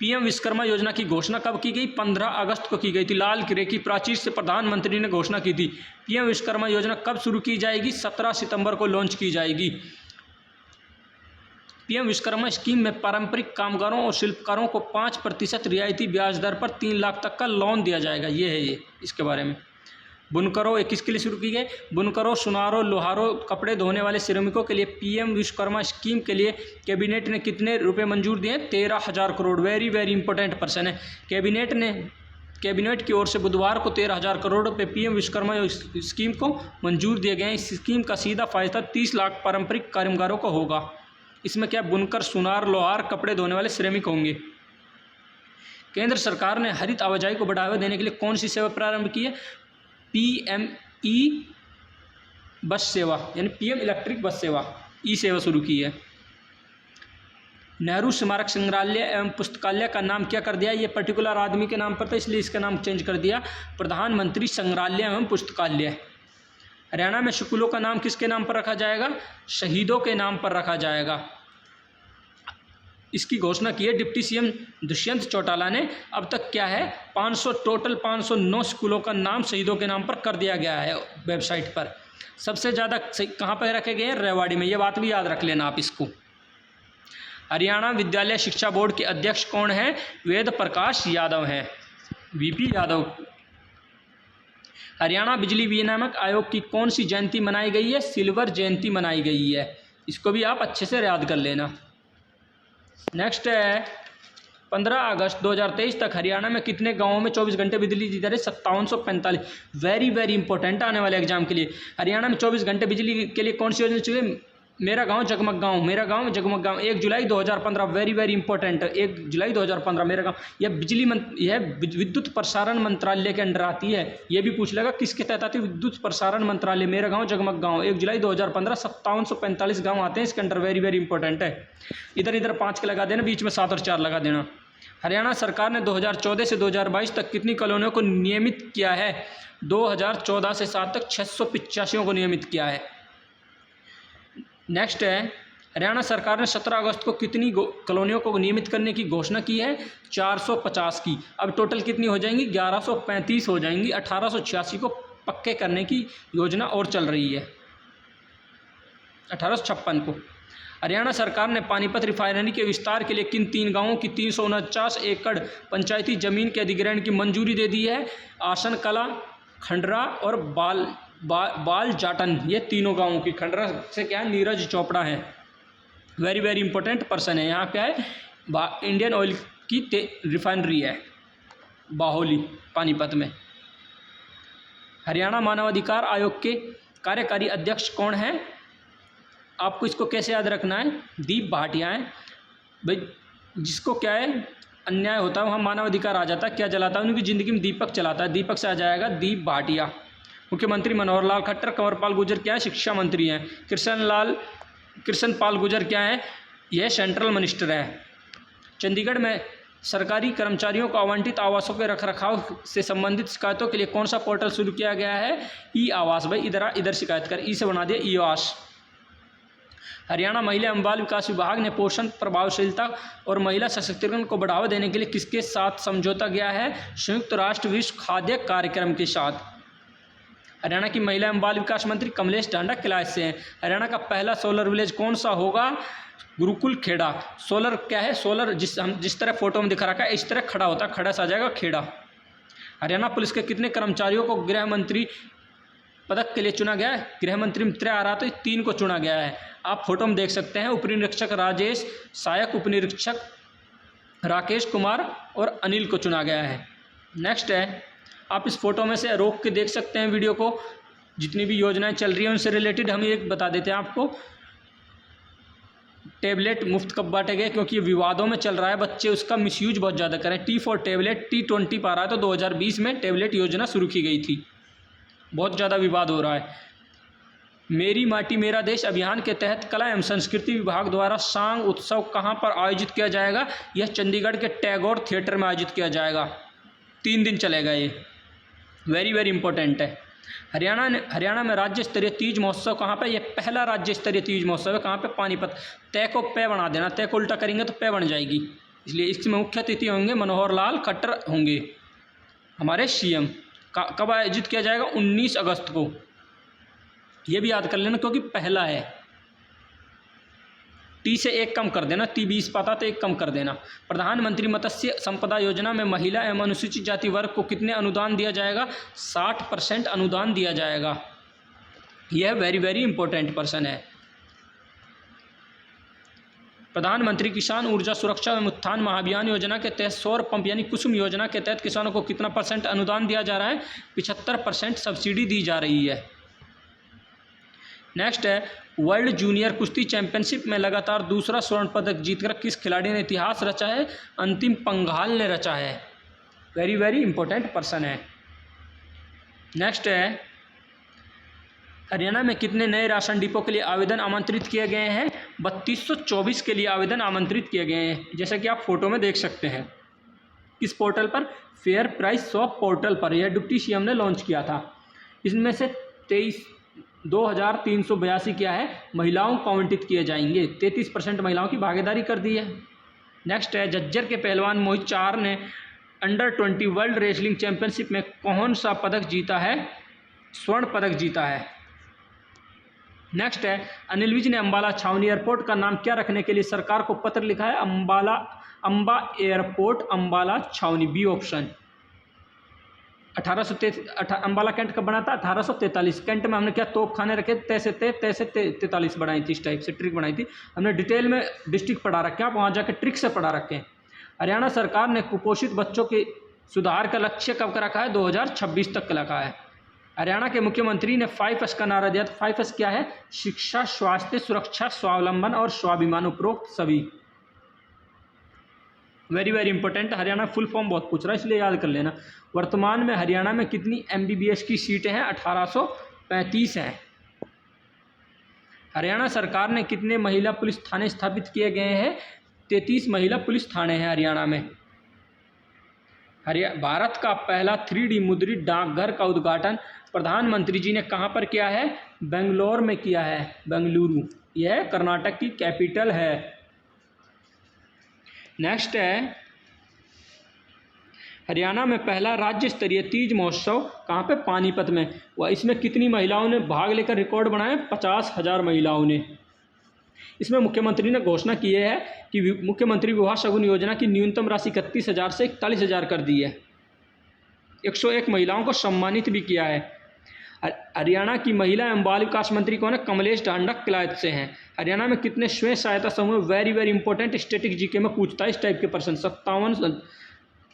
PM विश्वकर्मा योजना की घोषणा कब की गई? 15 अगस्त को की गई थी। लाल किले की प्राचीर से प्रधानमंत्री ने घोषणा की थी। PM विश्वकर्मा योजना कब शुरू की जाएगी? 17 सितंबर को लॉन्च की जाएगी। PM विश्वकर्मा स्कीम में पारंपरिक कामगारों और शिल्पकारों को 5% रियायती ब्याज दर पर 3 लाख तक का लोन दिया जाएगा। ये है ये इसके बारे में। बुनकरों, ये किसके लिए शुरू की गई? बुनकरों, सुनारों, लोहारों, कपड़े धोने वाले श्रमिकों के लिए PM विश्वकर्मा स्कीम के लिए कैबिनेट ने कितने रुपए मंजूर दिए? 13,000 crore. Very very important person है। कैबिनेट की ओर से बुधवार को 13,000 करोड़ रुपये PM विश्वकर्मा स्कीम को मंजूर दिए गए हैं। इस स्कीम का सीधा फायदा 30 लाख पारंपरिक कामगारों को होगा। इसमें क्या? बुनकर, सुनार, लोहार, कपड़े धोने वाले श्रमिक होंगे। केंद्र सरकार ने हरित आवाजाही को बढ़ावा देने के लिए कौन सी सेवा प्रारंभ की है? PME बस सेवा, यानी PM इलेक्ट्रिक बस सेवा, ई सेवा शुरू की है। नेहरू स्मारक संग्रहालय एवं पुस्तकालय का नाम क्या कर दिया? ये पर्टिकुलर आदमी के नाम पर था, इसलिए इसका नाम चेंज कर दिया, प्रधानमंत्री संग्रहालय एवं पुस्तकालय। हरियाणा में स्कूलों का नाम किसके नाम पर रखा जाएगा? शहीदों के नाम पर रखा जाएगा। इसकी घोषणा की है डिप्टी CM दुष्यंत चौटाला ने। अब तक क्या है? 509 स्कूलों का नाम शहीदों के नाम पर कर दिया गया है वेबसाइट पर। सबसे ज़्यादा कहाँ पर रखे गए हैं? रेवाड़ी में। ये बात भी याद रख लेना आप इसको। हरियाणा विद्यालय शिक्षा बोर्ड के अध्यक्ष कौन है? वेद प्रकाश यादव हैं, VP यादव। हरियाणा बिजली विनियामक आयोग की कौन सी जयंती मनाई गई है? सिल्वर जयंती मनाई गई है। इसको भी आप अच्छे से याद कर लेना। नेक्स्ट है, 15 अगस्त 2023 तक हरियाणा में कितने गांवों में 24 घंटे बिजली दी जा रही? 5745। वेरी वेरी इंपॉर्टेंट आने वाले एग्जाम के लिए। हरियाणा में 24 घंटे बिजली के लिए कौन सी योजना चाहिए? मेरा गांव जगमग गांव, मेरा गांव जगमग गांव। 1 जुलाई 2015, वेरी वेरी इंपॉर्टेंट। 1 जुलाई 2015 मेरा गांव। यह विद्युत प्रसारण मंत्रालय के अंडर आती है। यह भी पूछ लेगा किसके तहत आती है? विद्युत प्रसारण मंत्रालय। मेरा गांव जगमग गांव, 1 जुलाई 2015। 5745 गाँव आते हैं इसके अंडर। वेरी वेरी इंपॉर्टेंट है। इधर 5 के लगा देना, बीच में 7 और 4 लगा देना। हरियाणा सरकार ने 2014 से 2022 तक कितनी कॉलोनियों को नियमित किया है? 2014 से 7 तक 685 को नियमित किया है। नेक्स्ट है, हरियाणा सरकार ने 17 अगस्त को कितनी कॉलोनियों को नियमित करने की घोषणा की है? 450 की। अब टोटल कितनी हो जाएंगी? 1135 हो जाएंगी। 1886 को पक्के करने की योजना और चल रही है, 1856 को। हरियाणा सरकार ने पानीपत रिफाइनरी के विस्तार के लिए किन 3 गांवों की 349 एकड़ पंचायती जमीन के अधिग्रहण की मंजूरी दे दी है? आसन कला, खंडरा और बाल जाटन, ये तीनों गांवों की। खंडरा से क्या है, नीरज चोपड़ा है। वेरी वेरी इंपॉर्टेंट पर्सन है। यहाँ क्या है, इंडियन ऑयल की रिफाइनरी है बाहोली पानीपत में। हरियाणा मानवाधिकार आयोग के कार्यकारी अध्यक्ष कौन है? आपको इसको कैसे याद रखना है, दीप भाटिया है भाई। जिसको क्या है अन्याय होता है वहाँ मानवाधिकार आ जाता है, क्या जलाता है, उनकी ज़िंदगी में दीपक चलाता है, दीपक से आ जाएगा दीप भाटिया। मुख्यमंत्री मनोहर लाल खट्टर। कंवर पाल गुर्जर क्या है, शिक्षा मंत्री हैं। कृष्ण पाल गुर्जर क्या है, यह सेंट्रल मिनिस्टर है। चंडीगढ़ में सरकारी कर्मचारियों को आवंटित आवासों के रखरखाव से संबंधित शिकायतों के लिए कौन सा पोर्टल शुरू किया गया है? ई आवास। भाई इधर शिकायत कर, ई से बना दिया ई आवास। हरियाणा महिला एवं बाल विकास विभाग ने पोषण प्रभावशीलता और महिला सशक्तिकरण को बढ़ावा देने के लिए किसके साथ समझौता किया है? संयुक्त राष्ट्र विश्व खाद्य कार्यक्रम के साथ। हरियाणा की महिला एवं बाल विकास मंत्री कमलेश ढांडा किलायत से हैं। हरियाणा का पहला सोलर विलेज कौन सा होगा? गुरुकुल खेड़ा। सोलर क्या है, सोलर जिस तरह फोटो में दिखा रखा है इस तरह खड़ा होता है, खड़ा सा आ जाएगा खेड़ा। हरियाणा पुलिस के कितने कर्मचारियों को गृह मंत्री पदक के लिए चुना गया है? गृह मंत्री में 3 आ रहा तो 3 को चुना गया है। आप फोटो में देख सकते हैं, उपनिरीक्षक राजेश, सहायक उपनिरीक्षक राकेश कुमार और अनिल को चुना गया है। नेक्स्ट है, आप इस फोटो में से रोक के देख सकते हैं वीडियो को, जितनी भी योजनाएं चल रही हैं उनसे रिलेटेड हम एक बता देते हैं आपको। टैबलेट मुफ्त कब बांटे गए? क्योंकि ये विवादों में चल रहा है, बच्चे उसका मिसयूज बहुत ज़्यादा करें। टी फॉर टैबलेट, T20 पा रहा है तो 2020 में टैबलेट योजना शुरू की गई थी, बहुत ज़्यादा विवाद हो रहा है। मेरी माटी मेरा देश अभियान के तहत कला एवं संस्कृति विभाग द्वारा सांग उत्सव कहाँ पर आयोजित किया जाएगा? यह चंडीगढ़ के टैगोर थिएटर में आयोजित किया जाएगा। 3 दिन चलेगा ये, वेरी वेरी इंपॉर्टेंट है। हरियाणा में राज्य स्तरीय तीज महोत्सव कहाँ पे? ये पहला राज्य स्तरीय तीज महोत्सव है। कहाँ पे? पानीपत। तय को पे बना देना, तय को उल्टा करेंगे तो पे बन जाएगी, इसलिए इसमें मुख्य अतिथि होंगे मनोहर लाल खट्टर होंगे हमारे CM। कब आयोजित किया जाएगा? 19 अगस्त को। ये भी याद कर लेना क्योंकि पहला है। T से 1 कम कर देना, T20 पाता तो 1 कम कर देना। प्रधानमंत्री मत्स्य संपदा योजना में महिला एवं अनुसूचित जाति वर्ग को कितने अनुदान दिया जाएगा? 60% अनुदान दिया जाएगा। यह वेरी वेरी इंपॉर्टेंट पर्सन है। प्रधानमंत्री किसान ऊर्जा सुरक्षा एवं उत्थान महाअभियान योजना के तहत सौर पंप यानी कुसुम योजना के तहत किसानों को कितना % अनुदान दिया जा रहा है? 75% सब्सिडी दी जा रही है। नेक्स्ट है, वर्ल्ड जूनियर कुश्ती चैंपियनशिप में लगातार दूसरा स्वर्ण पदक जीतकर किस खिलाड़ी ने इतिहास रचा है? अंतिम पंघाल ने रचा है। वेरी वेरी इंपॉर्टेंट पर्सन है। नेक्स्ट है, हरियाणा में कितने नए राशन डिपो के लिए आवेदन आमंत्रित किए गए हैं? 3224 के लिए आवेदन आमंत्रित किए गए हैं, जैसा कि आप फोटो में देख सकते हैं। किस पोर्टल पर? फेयर प्राइस शॉप पोर्टल पर। यह डिप्टी CM ने लॉन्च किया था। इसमें से 2382 क्या है, महिलाओं को आवंटित किए जाएंगे। 33% महिलाओं की भागीदारी कर दी है। नेक्स्ट है, झज्जर के पहलवान मोहित चाहर ने अंडर-20 वर्ल्ड रेसलिंग चैंपियनशिप में कौन सा पदक जीता है? स्वर्ण पदक जीता है। नेक्स्ट है, अनिल विज ने अंबाला छावनी एयरपोर्ट का नाम क्या रखने के लिए सरकार को पत्र लिखा है? अंबा एयरपोर्ट अम्बाला छावनी, बी ऑप्शन। 1843 अंबाला कैंट कब बना था? 1843। कैंट में हमने क्या तोप खाने रखे? तैसे 43 बनाई थी, इस टाइप से ट्रिक बनाई थी हमने। डिटेल में डिस्ट्रिक्ट पढ़ा रखे, आप वहाँ जाकर ट्रिक से पढ़ा रखे हैं। हरियाणा सरकार ने कुपोषित बच्चों के सुधार का लक्ष्य कब का रखा है? 2026 तक का रखा है। हरियाणा के मुख्यमंत्री ने 5S का नारा दिया। 5S क्या है? शिक्षा, स्वास्थ्य, सुरक्षा, स्वावलंबन और स्वाभिमान, उपरोक्त सभी। Very very important. Haryana full form बहुत पूछ रहा है, इसलिए याद कर लेना। वर्तमान में हरियाणा में कितनी MBBS की सीटें हैं? 1835 हैं। हरियाणा सरकार ने कितने महिला पुलिस थाने स्थापित किए गए हैं? 33 महिला पुलिस थाने हैं हरियाणा में। भारत का पहला 3D मुद्रित डाकघर का उद्घाटन प्रधानमंत्री जी ने कहाँ पर किया है? बेंगलोर में किया है, बेंगलुरु। यह कर्नाटक की कैपिटल है। नेक्स्ट है, हरियाणा में पहला राज्य स्तरीय तीज महोत्सव कहाँ पे? पानीपत में। वह इसमें कितनी महिलाओं ने भाग लेकर रिकॉर्ड बनाए? 50,000 महिलाओं ने। इसमें मुख्यमंत्री ने घोषणा की है कि मुख्यमंत्री विवाह शगुन योजना की न्यूनतम राशि 31,000 से 41,000 कर दी है। 101 महिलाओं को सम्मानित भी किया है। हरियाणा की महिला एवं बाल विकास मंत्री कौन है? कमलेश ढांडा किलायत से हैं। हरियाणा में कितने स्वयं सहायता समूह? Very very important, static GK में पूछता है इस टाइप के प्रश्न।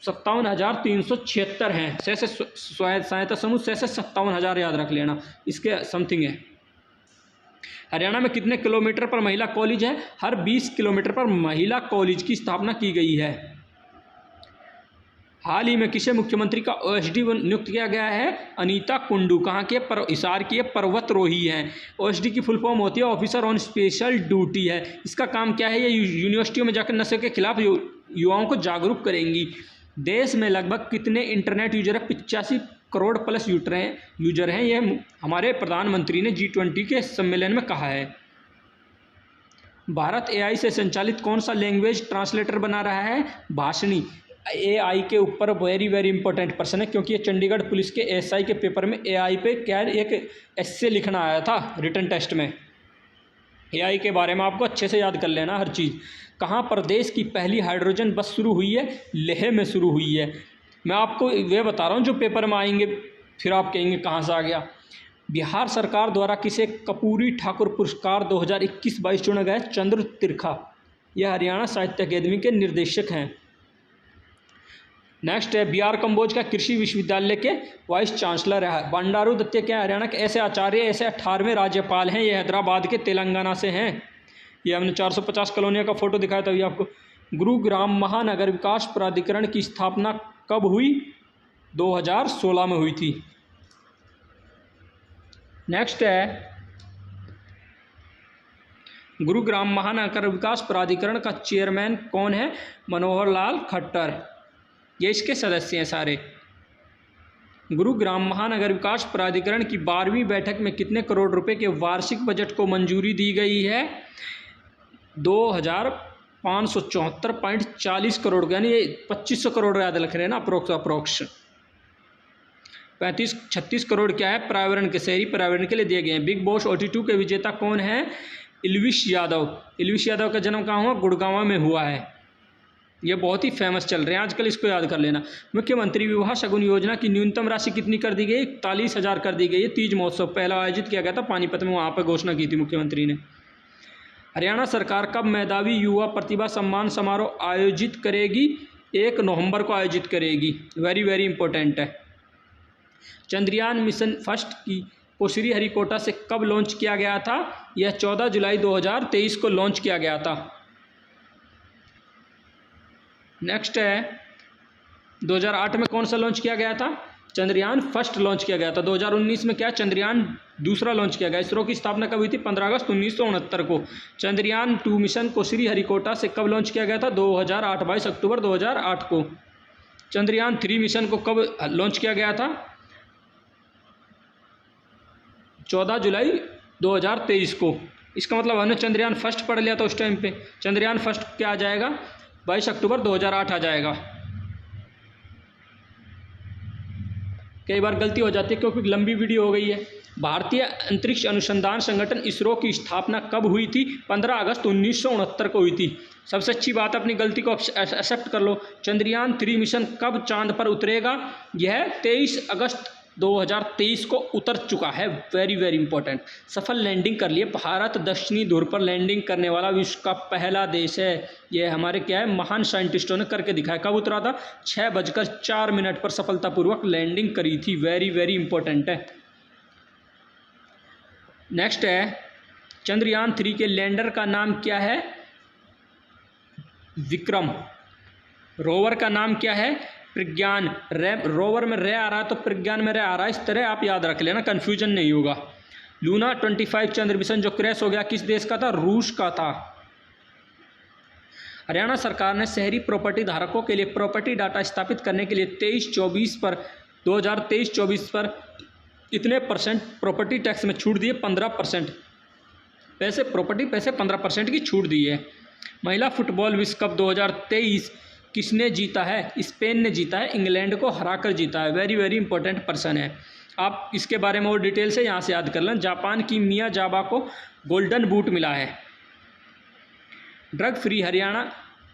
57,376 हैं। से स्वयं सहायता समूह से 57,000 याद रख लेना, इसके समथिंग है। हरियाणा में कितने किलोमीटर पर महिला कॉलेज है? हर 20 किलोमीटर पर महिला कॉलेज की स्थापना की गई है। हाल ही में किसे मुख्यमंत्री का ओएसडी नियुक्त किया गया है? अनीता कुंडू। कहाँ के? हिसार की पर्वतरोही हैं। ओएसडी की फुल फॉर्म होती है ऑफिसर ऑन स्पेशल ड्यूटी है। इसका काम क्या है? ये यूनिवर्सिटियों में जाकर नशे के खिलाफ युवाओं को जागरूक करेंगी। देश में लगभग कितने इंटरनेट यूजर है? 85 करोड़ प्लस यूजर हैं। यह हमारे प्रधानमंत्री ने G20 के सम्मेलन में कहा है। भारत AI से संचालित कौन सा लैंग्वेज ट्रांसलेटर बना रहा है? भाषणी। AI के ऊपर वेरी वेरी इंपॉर्टेंट प्रश्न है, क्योंकि ये चंडीगढ़ पुलिस के SI के पेपर में AI पे क्या एक एस्से लिखना आया था रिटन टेस्ट में। AI के बारे में आपको अच्छे से याद कर लेना हर चीज़। कहाँ प्रदेश की पहली हाइड्रोजन बस शुरू हुई है? लेह में शुरू हुई है। मैं आपको वे बता रहा हूँ जो पेपर में आएंगे, फिर आप कहेंगे कहाँ से आ गया। बिहार सरकार द्वारा किसे कर्पूरी ठाकुर पुरस्कार 2021-22 चुना गया? चंद्र तिरखा। यह हरियाणा साहित्य अकादमी के निर्देशक हैं। नेक्स्ट है BR कम्बोज का कृषि विश्वविद्यालय के वाइस चांसलर है। बंडारू दत्ते क्या हरियाणा के ऐसे आचार्य ऐसे 18वें राज्यपाल हैं। ये हैदराबाद के तेलंगाना से हैं। ये हमने 450 कॉलोनियों का फोटो दिखाया था अभी आपको। गुरुग्राम महानगर विकास प्राधिकरण की स्थापना कब हुई? 2016 में हुई थी। नेक्स्ट है गुरुग्राम महानगर विकास प्राधिकरण का चेयरमैन कौन है? मनोहर लाल खट्टर। ये इसके सदस्य हैं सारे। गुरुग्राम महानगर विकास प्राधिकरण की 12वीं बैठक में कितने करोड़ रुपए के वार्षिक बजट को मंजूरी दी गई है? 2574.40 करोड़, यानी ये 2500 करोड़ याद रख रहे हैं ना, अप्रोक्स। 36 करोड़ क्या है? पर्यावरण के, शहरी पर्यावरण के लिए दिए गए हैं। बिग बॉस OT2 के विजेता कौन है? इल्विश यादव। इल्विश यादव का जन्म कहाँ हुआ? गुड़गांव में हुआ है। ये बहुत ही फेमस चल रहे हैं आजकल, इसको याद कर लेना। मुख्यमंत्री विवाह शगुन योजना की न्यूनतम राशि कितनी कर दी गई? 41,000 कर दी गई है। तीज महोत्सव पहला आयोजित किया गया था पानीपत में, वहाँ पर घोषणा की थी मुख्यमंत्री ने। हरियाणा सरकार कब मेधावी युवा प्रतिभा सम्मान समारोह आयोजित करेगी? 1 नवंबर को आयोजित करेगी। वेरी वेरी इंपॉर्टेंट है। चंद्रयान मिशन फर्स्ट को श्रीहरिकोटा से कब लॉन्च किया गया था? यह 14 जुलाई 2023 को लॉन्च किया गया था। नेक्स्ट है 2008 में कौन सा लॉन्च किया गया था? चंद्रयान फर्स्ट लॉन्च किया गया था। 2019 में क्या? चंद्रयान दूसरा लॉन्च किया गया। इसरो की स्थापना कब हुई थी? 15 अगस्त 1969 को। चंद्रयान 2 मिशन को श्रीहरिकोटा से कब लॉन्च किया गया था? 2008, 22 अक्टूबर 2008 को। चंद्रयान 3 मिशन को कब लॉन्च किया गया था? 14 जुलाई 2023 को। इसका मतलब हमने चंद्रयान फर्स्ट पढ़ लिया था उस टाइम पे। चंद्रयान फर्स्ट क्या आ जाएगा? 22 अक्टूबर 2008 आ जाएगा। कई बार गलती हो जाती है क्योंकि लंबी वीडियो हो गई है। भारतीय अंतरिक्ष अनुसंधान संगठन इसरो की स्थापना कब हुई थी? 15 अगस्त 1969 को हुई थी। सबसे अच्छी बात, अपनी गलती को एक्सेप्ट कर लो। चंद्रयान 3 मिशन कब चांद पर उतरेगा? यह 23 अगस्त 2023 को उतर चुका है। Very very important. सफल लैंडिंग कर लिए। भारत दक्षिणी ध्रुव पर लैंडिंग करने वाला विश्व का पहला देश है। यह हमारे क्या है, महान साइंटिस्टों ने करके दिखाया। कब उतरा था? 6:04 पर सफलतापूर्वक लैंडिंग करी थी। वेरी वेरी इंपॉर्टेंट है। नेक्स्ट है चंद्रयान 3 के लैंडर का नाम क्या है? विक्रम। रोवर का नाम क्या है? प्रज्ञान। रोवर में रे आ रहा है तो प्रज्ञान में रे आ रहा है। इस तरह आप याद रख लेना, कन्फ्यूजन नहीं होगा। लूना 25 चंद्र मिशन जो क्रैश हो गया किस देश का था? रूस का था। हरियाणा सरकार ने शहरी प्रॉपर्टी धारकों के लिए प्रॉपर्टी डाटा स्थापित करने के लिए 2023-24 पर इतने परसेंट प्रॉपर्टी टैक्स में छूट दिए? 15% प्रॉपर्टी पैसे 15% की छूट दी है। महिला फुटबॉल विश्व कप 2023 किसने जीता है? स्पेन ने जीता है, इंग्लैंड को हराकर जीता है। वेरी वेरी इंपॉर्टेंट पर्सन है। आप इसके बारे में और डिटेल से यहाँ से याद कर लें। जापान की मिया जाबा को गोल्डन बूट मिला है। ड्रग फ्री हरियाणा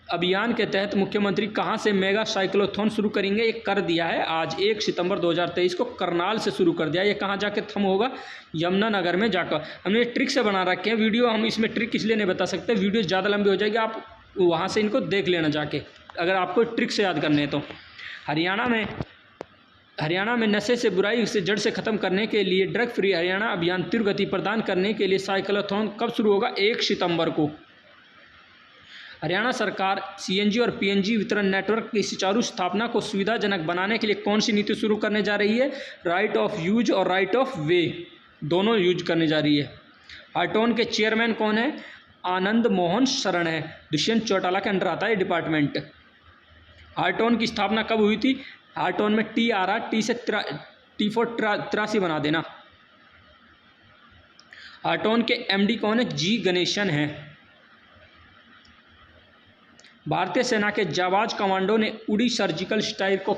अभियान के तहत मुख्यमंत्री कहां से मेगा साइक्लोथॉन शुरू करेंगे? ये कर दिया है आज 1 सितंबर 2023 को करनाल से शुरू कर दिया। ये कहां जाके थम होगा? यमुनानगर में जाकर। हमने ट्रिक से बना रखे हैं वीडियो, हम इसमें ट्रिक इसलिए नहीं बता सकते, वीडियो ज़्यादा लंबी हो जाएगी, आप वहाँ से इनको देख लेना जाके, अगर आपको ट्रिक से याद करने हैं तो। हरियाणा में नशे से बुराई से जड़ से ख़त्म करने के लिए ड्रग फ्री हरियाणा अभियान तीव्र गति प्रदान करने के लिए साइक्लोथॉन कब शुरू होगा? 1 सितंबर को। हरियाणा सरकार सीएनजी और पीएनजी वितरण नेटवर्क की सुचारू स्थापना को सुविधाजनक बनाने के लिए कौन सी नीति शुरू करने जा रही है? राइट ऑफ यूज और राइट ऑफ वे दोनों यूज करने जा रही है। हार्टोन के चेयरमैन कौन है? आनंद मोहन शरण है। दुष्यंत चौटाला के अंडर आता है डिपार्टमेंट। हार्टोन की स्थापना कब हुई थी? हार्टोन में टी आ रहा, टी से T4 83 बना देना। हार्टोन के एमडी कौन है? जी गणेशन है। भारतीय सेना के जाबाज कमांडो ने उड़ी सर्जिकल स्ट्राइक को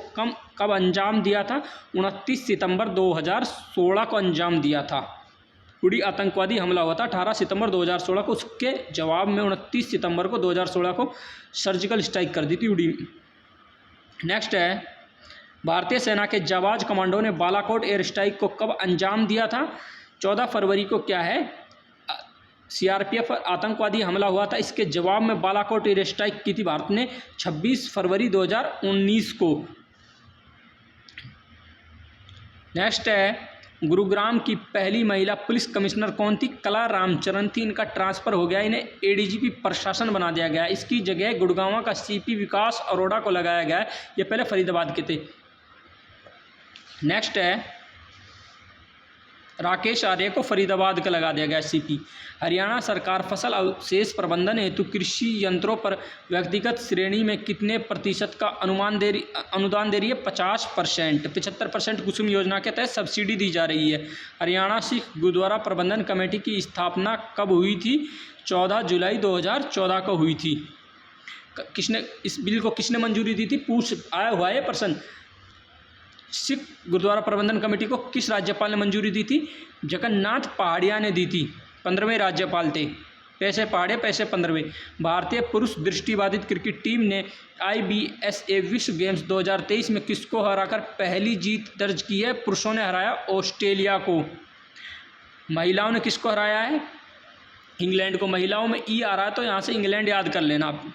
कब अंजाम दिया था? 29 सितंबर 2016 को अंजाम दिया था। उड़ी आतंकवादी हमला हुआ था 18 सितंबर 2016 को, उसके जवाब में 29 सितंबर को 2016 को सर्जिकल स्ट्राइक कर दी थी उड़ी। नेक्स्ट है, भारतीय सेना के जाबाज कमांडो ने बालाकोट एयर स्ट्राइक को कब अंजाम दिया था? 14 फरवरी को क्या है? सीआरपीएफ पर आतंकवादी हमला हुआ था, इसके जवाब में बालाकोट एयर स्ट्राइक की थी भारत ने 26 फरवरी 2019 को। नेक्स्ट है, गुरुग्राम की पहली महिला पुलिस कमिश्नर कौन थी? कला रामचरण थी। इनका ट्रांसफ़र हो गया, इन्हें एडीजीपी प्रशासन बना दिया गया। इसकी जगह गुड़गांव का सीपी विकास अरोड़ा को लगाया गया है, ये पहले फरीदाबाद के थे। नेक्स्ट है, राकेश आर्य को फरीदाबाद का लगा दिया गया सीपी। हरियाणा सरकार फसल अवशेष प्रबंधन हेतु कृषि यंत्रों पर व्यक्तिगत श्रेणी में कितने प्रतिशत का अनुदान दे रही है? 50%। 75% कुसुम योजना के तहत सब्सिडी दी जा रही है। हरियाणा सिख गुरुद्वारा प्रबंधन कमेटी की स्थापना कब हुई थी? 14 जुलाई 2014 को हुई थी। इस बिल को किसने मंजूरी दी थी? आया हुआ है प्रश्न। सिख गुरुद्वारा प्रबंधन कमेटी को किस राज्यपाल ने मंजूरी दी थी? जगन्नाथ पहाड़िया ने दी थी। 15वें राज्यपाल थे। पैसे पहाड़िया, पैसे 15वें। भारतीय पुरुष दृष्टिबाधित क्रिकेट टीम ने IBSA विश्व गेम्स 2023 में किसको हराकर पहली जीत दर्ज की है? पुरुषों ने हराया ऑस्ट्रेलिया को। महिलाओं ने किसको हराया है? इंग्लैंड को। महिलाओं में ई आ रहा है तो यहाँ से इंग्लैंड याद कर लेना आप।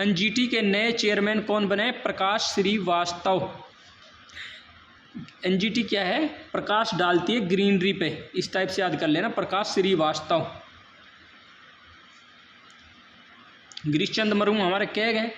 NGT के नए चेयरमैन कौन बने? प्रकाश श्रीवास्तव। NGT क्या है? प्रकाश डालती है ग्रीनरी पे, इस टाइप से याद कर लेना, प्रकाश श्रीवास्तव। गिरीश चंद्र मुर्मू हमारे कह गए।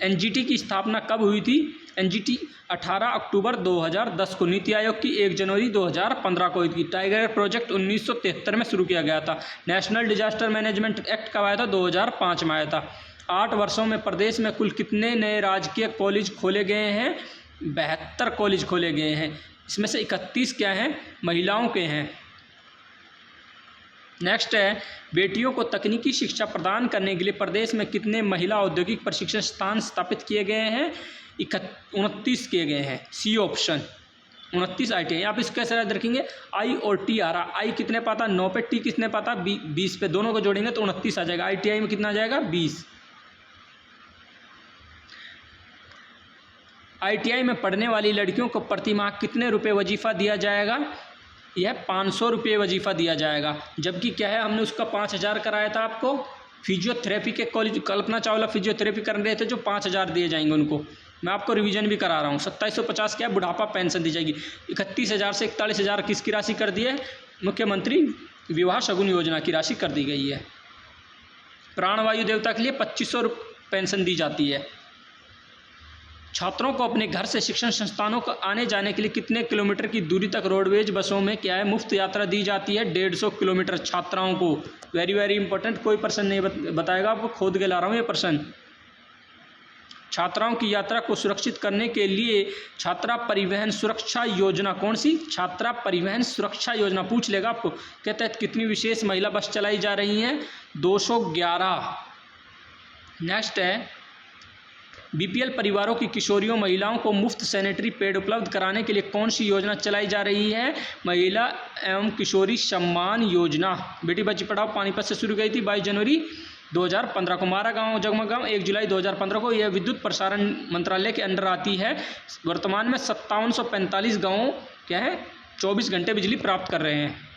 NGT की स्थापना कब हुई थी? NGT 18 अक्टूबर 2010 को। नीति आयोग की 1 जनवरी 2015 को हुई थी। टाइगर प्रोजेक्ट 1973 में शुरू किया गया था। नेशनल डिजास्टर मैनेजमेंट एक्ट कब आया था? 2005 में आया था। 8 वर्षों में प्रदेश में कुल कितने नए राजकीय कॉलेज खोले गए हैं? 72 कॉलेज खोले गए हैं। इसमें से 31 क्या हैं? महिलाओं के हैं। नेक्स्ट है, बेटियों को तकनीकी शिक्षा प्रदान करने के लिए प्रदेश में कितने महिला औद्योगिक प्रशिक्षण स्थान स्थापित किए गए हैं? 29 किए गए हैं। C option 29 ITI। आप इसको कैसे याद रखेंगे? I और T आ रहा, I कितने पाता? 9 पे, T कितने पाता? 20 पे। दोनों को जोड़ेंगे तो 29 आ जाएगा। ITI में कितना आ जाएगा? 20। ITI में पढ़ने वाली लड़कियों को प्रति माह कितने रुपए वजीफ़ा दिया जाएगा? यह 500 रुपये वजीफ़ा दिया जाएगा। जबकि क्या है, हमने उसका 5000 कराया था आपको। फिजियोथेरेपी के कॉलेज कल्पना चावला फिजियोथेरेपी कर रहे थे, जो 5000 दिए जाएंगे उनको। मैं आपको रिवीजन भी करा रहा हूँ। 2750 क्या है? बुढ़ापा पेंशन दी जाएगी। 31,000 से 41,000 किसकी राशि कर दी है? मुख्यमंत्री विवाह शगुन योजना की राशि कर दी गई है। प्राणवायु देवता के लिए 2500 पेंशन दी जाती है। छात्रों को अपने घर से शिक्षण संस्थानों को आने जाने के लिए कितने किलोमीटर की दूरी तक रोडवेज बसों में क्या है? मुफ्त यात्रा दी जाती है। 150 किलोमीटर छात्राओं को। वेरी वेरी इंपॉर्टेंट, कोई प्रश्न नहीं बताएगा, आपको खोद के ला रहा हूँ ये प्रश्न। छात्राओं की यात्रा को सुरक्षित करने के लिए छात्रा परिवहन सुरक्षा योजना, कौन सी? छात्रा परिवहन सुरक्षा योजना पूछ लेगा आपको, के तहत कितनी विशेष महिला बस चलाई जा रही हैं? 211। नेक्स्ट है, BPL परिवारों की किशोरियों महिलाओं को मुफ्त सैनिटरी पैड उपलब्ध कराने के लिए कौन सी योजना चलाई जा रही है? महिला एवं किशोरी सम्मान योजना। बेटी बच्ची पढ़ाओ पानीपत से शुरू गई थी 22 जनवरी 2015 को। मारा गाँव जगमग गाँव 1 जुलाई 2015 को। यह विद्युत प्रसारण मंत्रालय के अंडर आती है। वर्तमान में 5745 गाँव क्या है 24 घंटे बिजली प्राप्त कर रहे हैं।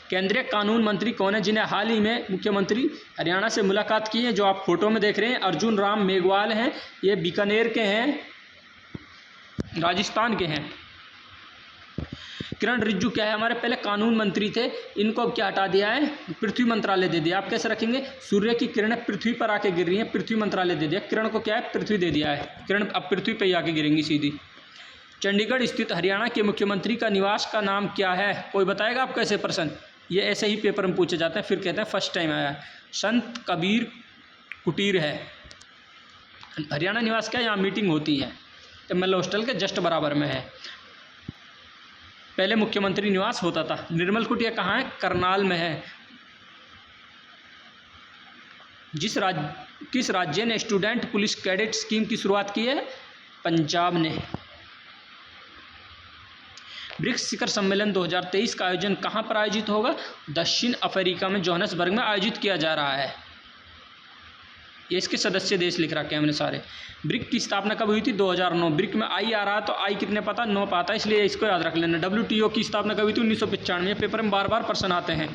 केंद्रीय कानून मंत्री कौन है जिन्हें हाल ही में मुख्यमंत्री हरियाणा से मुलाकात की है? जो आप फोटो में देख रहे हैं अर्जुन राम मेघवाल हैं। ये बीकानेर के हैं, राजस्थान के हैं। किरण रिजिजू क्या है? हमारे पहले कानून मंत्री थे, इनको अब क्या हटा दिया है? पृथ्वी मंत्रालय दे दिया। आप कैसे रखेंगे? सूर्य की किरणें पृथ्वी पर आके गिर रही हैं, पृथ्वी मंत्रालय दे दिया। किरण को क्या है? पृथ्वी दे दिया है। किरण अब पृथ्वी पर ही आके गिरेंगी सीधी। चंडीगढ़ स्थित हरियाणा के मुख्यमंत्री का निवास का नाम क्या है? कोई बताएगा आपको ऐसे प्रश्न? ये ऐसे ही पेपर में पूछे जाते हैं, फिर कहते हैं फर्स्ट टाइम आया है। संत कबीर कुटीर है। हरियाणा निवास क्या है? यहाँ मीटिंग होती है, एमएलए हॉस्टल के जस्ट बराबर में है। पहले मुख्यमंत्री निवास होता था। निर्मल कुटिया कहाँ है? करनाल में है। किस राज्य ने स्टूडेंट पुलिस कैडेट स्कीम की शुरुआत की है? पंजाब ने। ब्रिक्स शिखर सम्मेलन 2023 का आयोजन कहाँ पर आयोजित होगा? दक्षिण अफ्रीका में जोहान्सबर्ग में आयोजित किया जा रहा है। ये इसके सदस्य देश लिख रखे हैं हमने सारे। ब्रिक की स्थापना कब हुई थी? 2009। ब्रिक में आई आ रहा है तो आई कितने पता? 9 पाता है, इसलिए इसको याद रख लेना। WTO की स्थापना कब हुई थी? 1995। पेपर में बार बार प्रश्न आते हैं।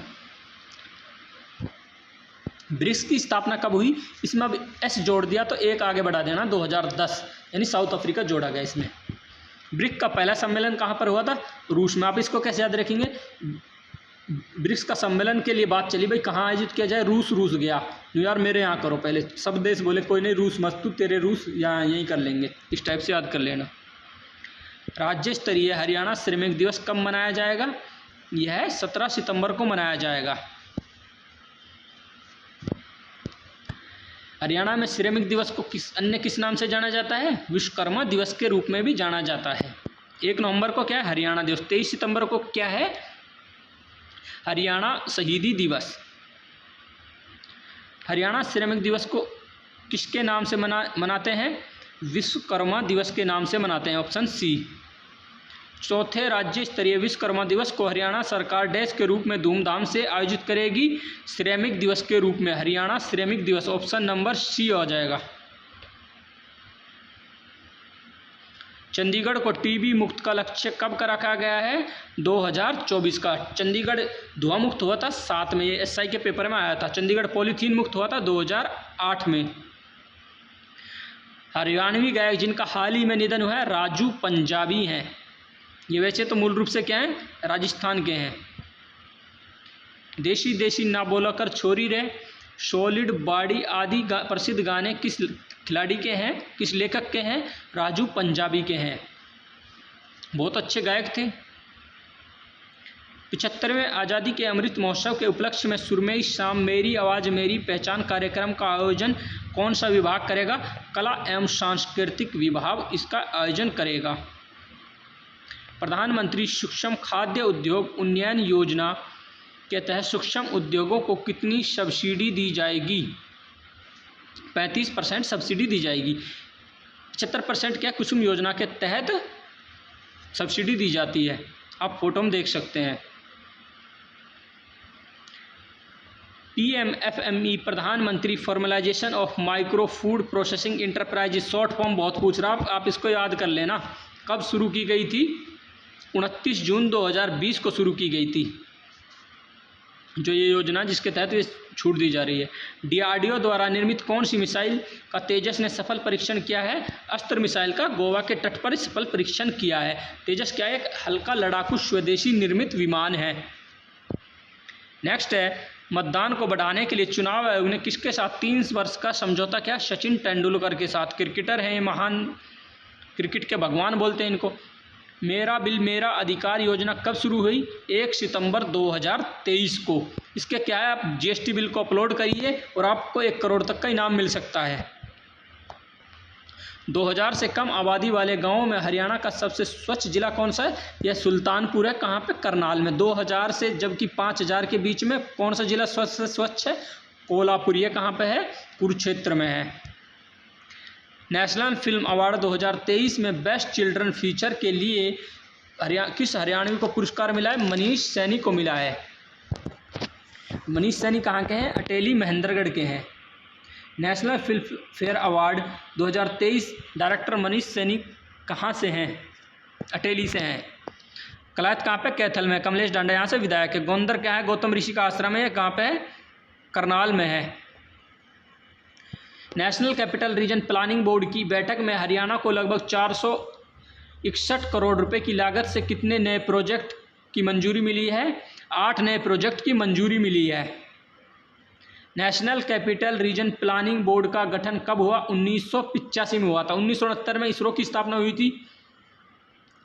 ब्रिक्स की स्थापना कब हुई? इसमें अब एस जोड़ दिया तो एक आगे बढ़ा देना, 2010, यानी साउथ अफ्रीका जोड़ा गया इसमें। ब्रिक का पहला सम्मेलन कहाँ पर हुआ था? रूस में। आप इसको कैसे याद रखेंगे? ब्रिक्स का सम्मेलन के लिए बात चली भाई कहाँ आयोजित किया जाए? रूस गया। यार मेरे यहाँ करो पहले, सब देश बोले कोई नहीं रूस मत, तू तेरे रूस यहाँ यहीं कर लेंगे, इस टाइप से याद कर लेना। राज्य स्तरीय हरियाणा श्रमिक दिवस कब मनाया जाएगा? यह 17 सितंबर को मनाया जाएगा। हरियाणा में श्रमिक दिवस को किस नाम से जाना जाता है? विश्वकर्मा दिवस के रूप में भी जाना जाता है। 1 नवंबर को क्या है? हरियाणा दिवस। 23 सितंबर को क्या है? हरियाणा शहीदी दिवस। हरियाणा श्रमिक दिवस को किसके नाम से मनाते हैं? विश्वकर्मा दिवस के नाम से मनाते हैं, ऑप्शन सी। चौथे राज्य स्तरीय विश्वकर्मा दिवस को हरियाणा सरकार डैश के रूप में धूमधाम से आयोजित करेगी? श्रमिक दिवस के रूप में। हरियाणा श्रमिक दिवस, ऑप्शन नंबर सी आ जाएगा। चंडीगढ़ को टीबी मुक्त का लक्ष्य कब का रखा गया है? 2024 का। चंडीगढ़ धुआं मुक्त हुआ था 7 में, ये SI के पेपर में आया था। चंडीगढ़ पॉलीथीन मुक्त हुआ था 2008 में। हरियाणवी गायक जिनका हाल ही में निधन हुआ है, राजू पंजाबी हैं। ये वैसे तो मूल रूप से क्या हैं? राजस्थान के हैं। देसी देसी ना बोला कर छोरी रे, सॉलिड बॉडी आदि प्रसिद्ध गाने किस खिलाड़ी के हैं? किस लेखक के हैं? राजू पंजाबी के हैं। बहुत अच्छे गायक थे। 75वें आज़ादी के अमृत महोत्सव के उपलक्ष्य में सुरमई शाम मेरी आवाज़ मेरी पहचान कार्यक्रम का आयोजन कौन सा विभाग करेगा? कला एवं सांस्कृतिक विभाग इसका आयोजन करेगा। प्रधानमंत्री सूक्ष्म खाद्य उद्योग उन्नयन योजना के तहत सूक्ष्म उद्योगों को कितनी सब्सिडी दी जाएगी? 35% सब्सिडी दी जाएगी। 75% क्या कुसुम योजना के तहत सब्सिडी दी जाती है। आप फोटो में देख सकते हैं। PMFME प्रधानमंत्री formalisation of micro food processing enterprise, short form बहुत पूछ रहा, आप इसको याद कर लेना। कब शुरू की गई थी? 29 जून 2020 को शुरू की गई थी जो ये योजना, जिसके तहत ये छूट दी जा रही है। DRDO द्वारा निर्मित कौन सी मिसाइल का तेजस ने सफल परीक्षण किया है? अस्त्र मिसाइल का गोवा के तट पर सफल परीक्षण किया है। तेजस क्या है? एक हल्का लड़ाकू स्वदेशी निर्मित विमान है। नेक्स्ट है, मतदान को बढ़ाने के लिए चुनाव आयोग ने किसके साथ 3 वर्ष का समझौता किया? सचिन तेंदुलकर के साथ। क्रिकेटर हैं, महान क्रिकेट के भगवान बोलते हैं इनको। मेरा बिल मेरा अधिकार योजना कब शुरू हुई? 1 सितंबर 2023 को। इसके क्या है? आप GST बिल को अपलोड करिए और आपको 1 करोड़ तक का इनाम मिल सकता है। 2000 से कम आबादी वाले गांवों में हरियाणा का सबसे स्वच्छ जिला कौन सा है? यह सुल्तानपुर है। कहाँ पे? करनाल में। 2000 से जबकि 5000 के बीच में कौन सा जिला स्वच्छ है? कोल्हापुर। ये कहाँ पे है? कुरुक्षेत्र में है। नेशनल फिल्म अवार्ड 2023 में बेस्ट चिल्ड्रन फीचर के लिए किस हरियाणवी को पुरस्कार मिला है? मनीष सैनी को मिला है। मनीष सैनी कहाँ के हैं? अटेली महेंद्रगढ़ के हैं। National film fair award 2023 director Manish Saini कहाँ से हैं? अटेली से हैं। कलायत कहाँ पे? कैथल में। कमलेश डांडा यहाँ से विधायक है। गोंदर क्या है? गौतम ऋषि का आश्रम है। कहाँ पे है? करनाल में है। National capital region planning board की बैठक में हरियाणा को लगभग 461 करोड़ रुपए की लागत से कितने नए प्रोजेक्ट की मंजूरी मिली है? 8 नए प्रोजेक्ट की मंजूरी मिली है। National capital region planning board का गठन कब हुआ? 1985 में हुआ था। 1969 में इसरो की स्थापना हुई थी।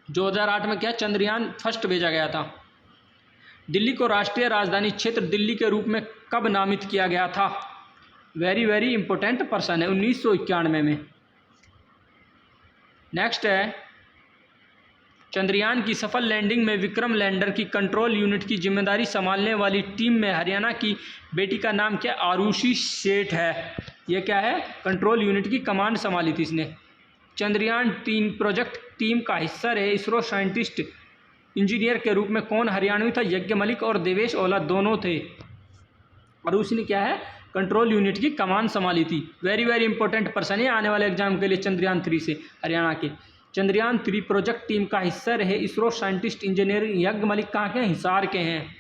2008 में क्या? चंद्रयान फर्स्ट भेजा गया था। दिल्ली को राष्ट्रीय राजधानी क्षेत्र दिल्ली के रूप में कब नामित किया गया था? वेरी वेरी इंपॉर्टेंट पर्सन है, 1991 में। नेक्स्ट है, चंद्रयान की सफल लैंडिंग में विक्रम लैंडर की कंट्रोल यूनिट की जिम्मेदारी संभालने वाली टीम में हरियाणा की बेटी का नाम क्या? आरुषि सेठ है। यह क्या है? कंट्रोल यूनिट की कमांड संभाली थी इसने। चंद्रयान 3 प्रोजेक्ट टीम का हिस्सा रहे इसरो साइंटिस्ट इंजीनियर के रूप में कौन हरियाणवी था? यज्ञ मलिक और देवेश ओला दोनों थे। और उसने क्या है? कंट्रोल यूनिट की कमान संभाली थी। वेरी वेरी इंपॉर्टेंट पर्सन है आने वाले एग्जाम के लिए। चंद्रयान 3 से हरियाणा के। चंद्रयान 3 प्रोजेक्ट टीम का हिस्सा रहे इसरो साइंटिस्ट इंजीनियर यज्ञ मलिक कहाँ के हैं? हिसार के हैं।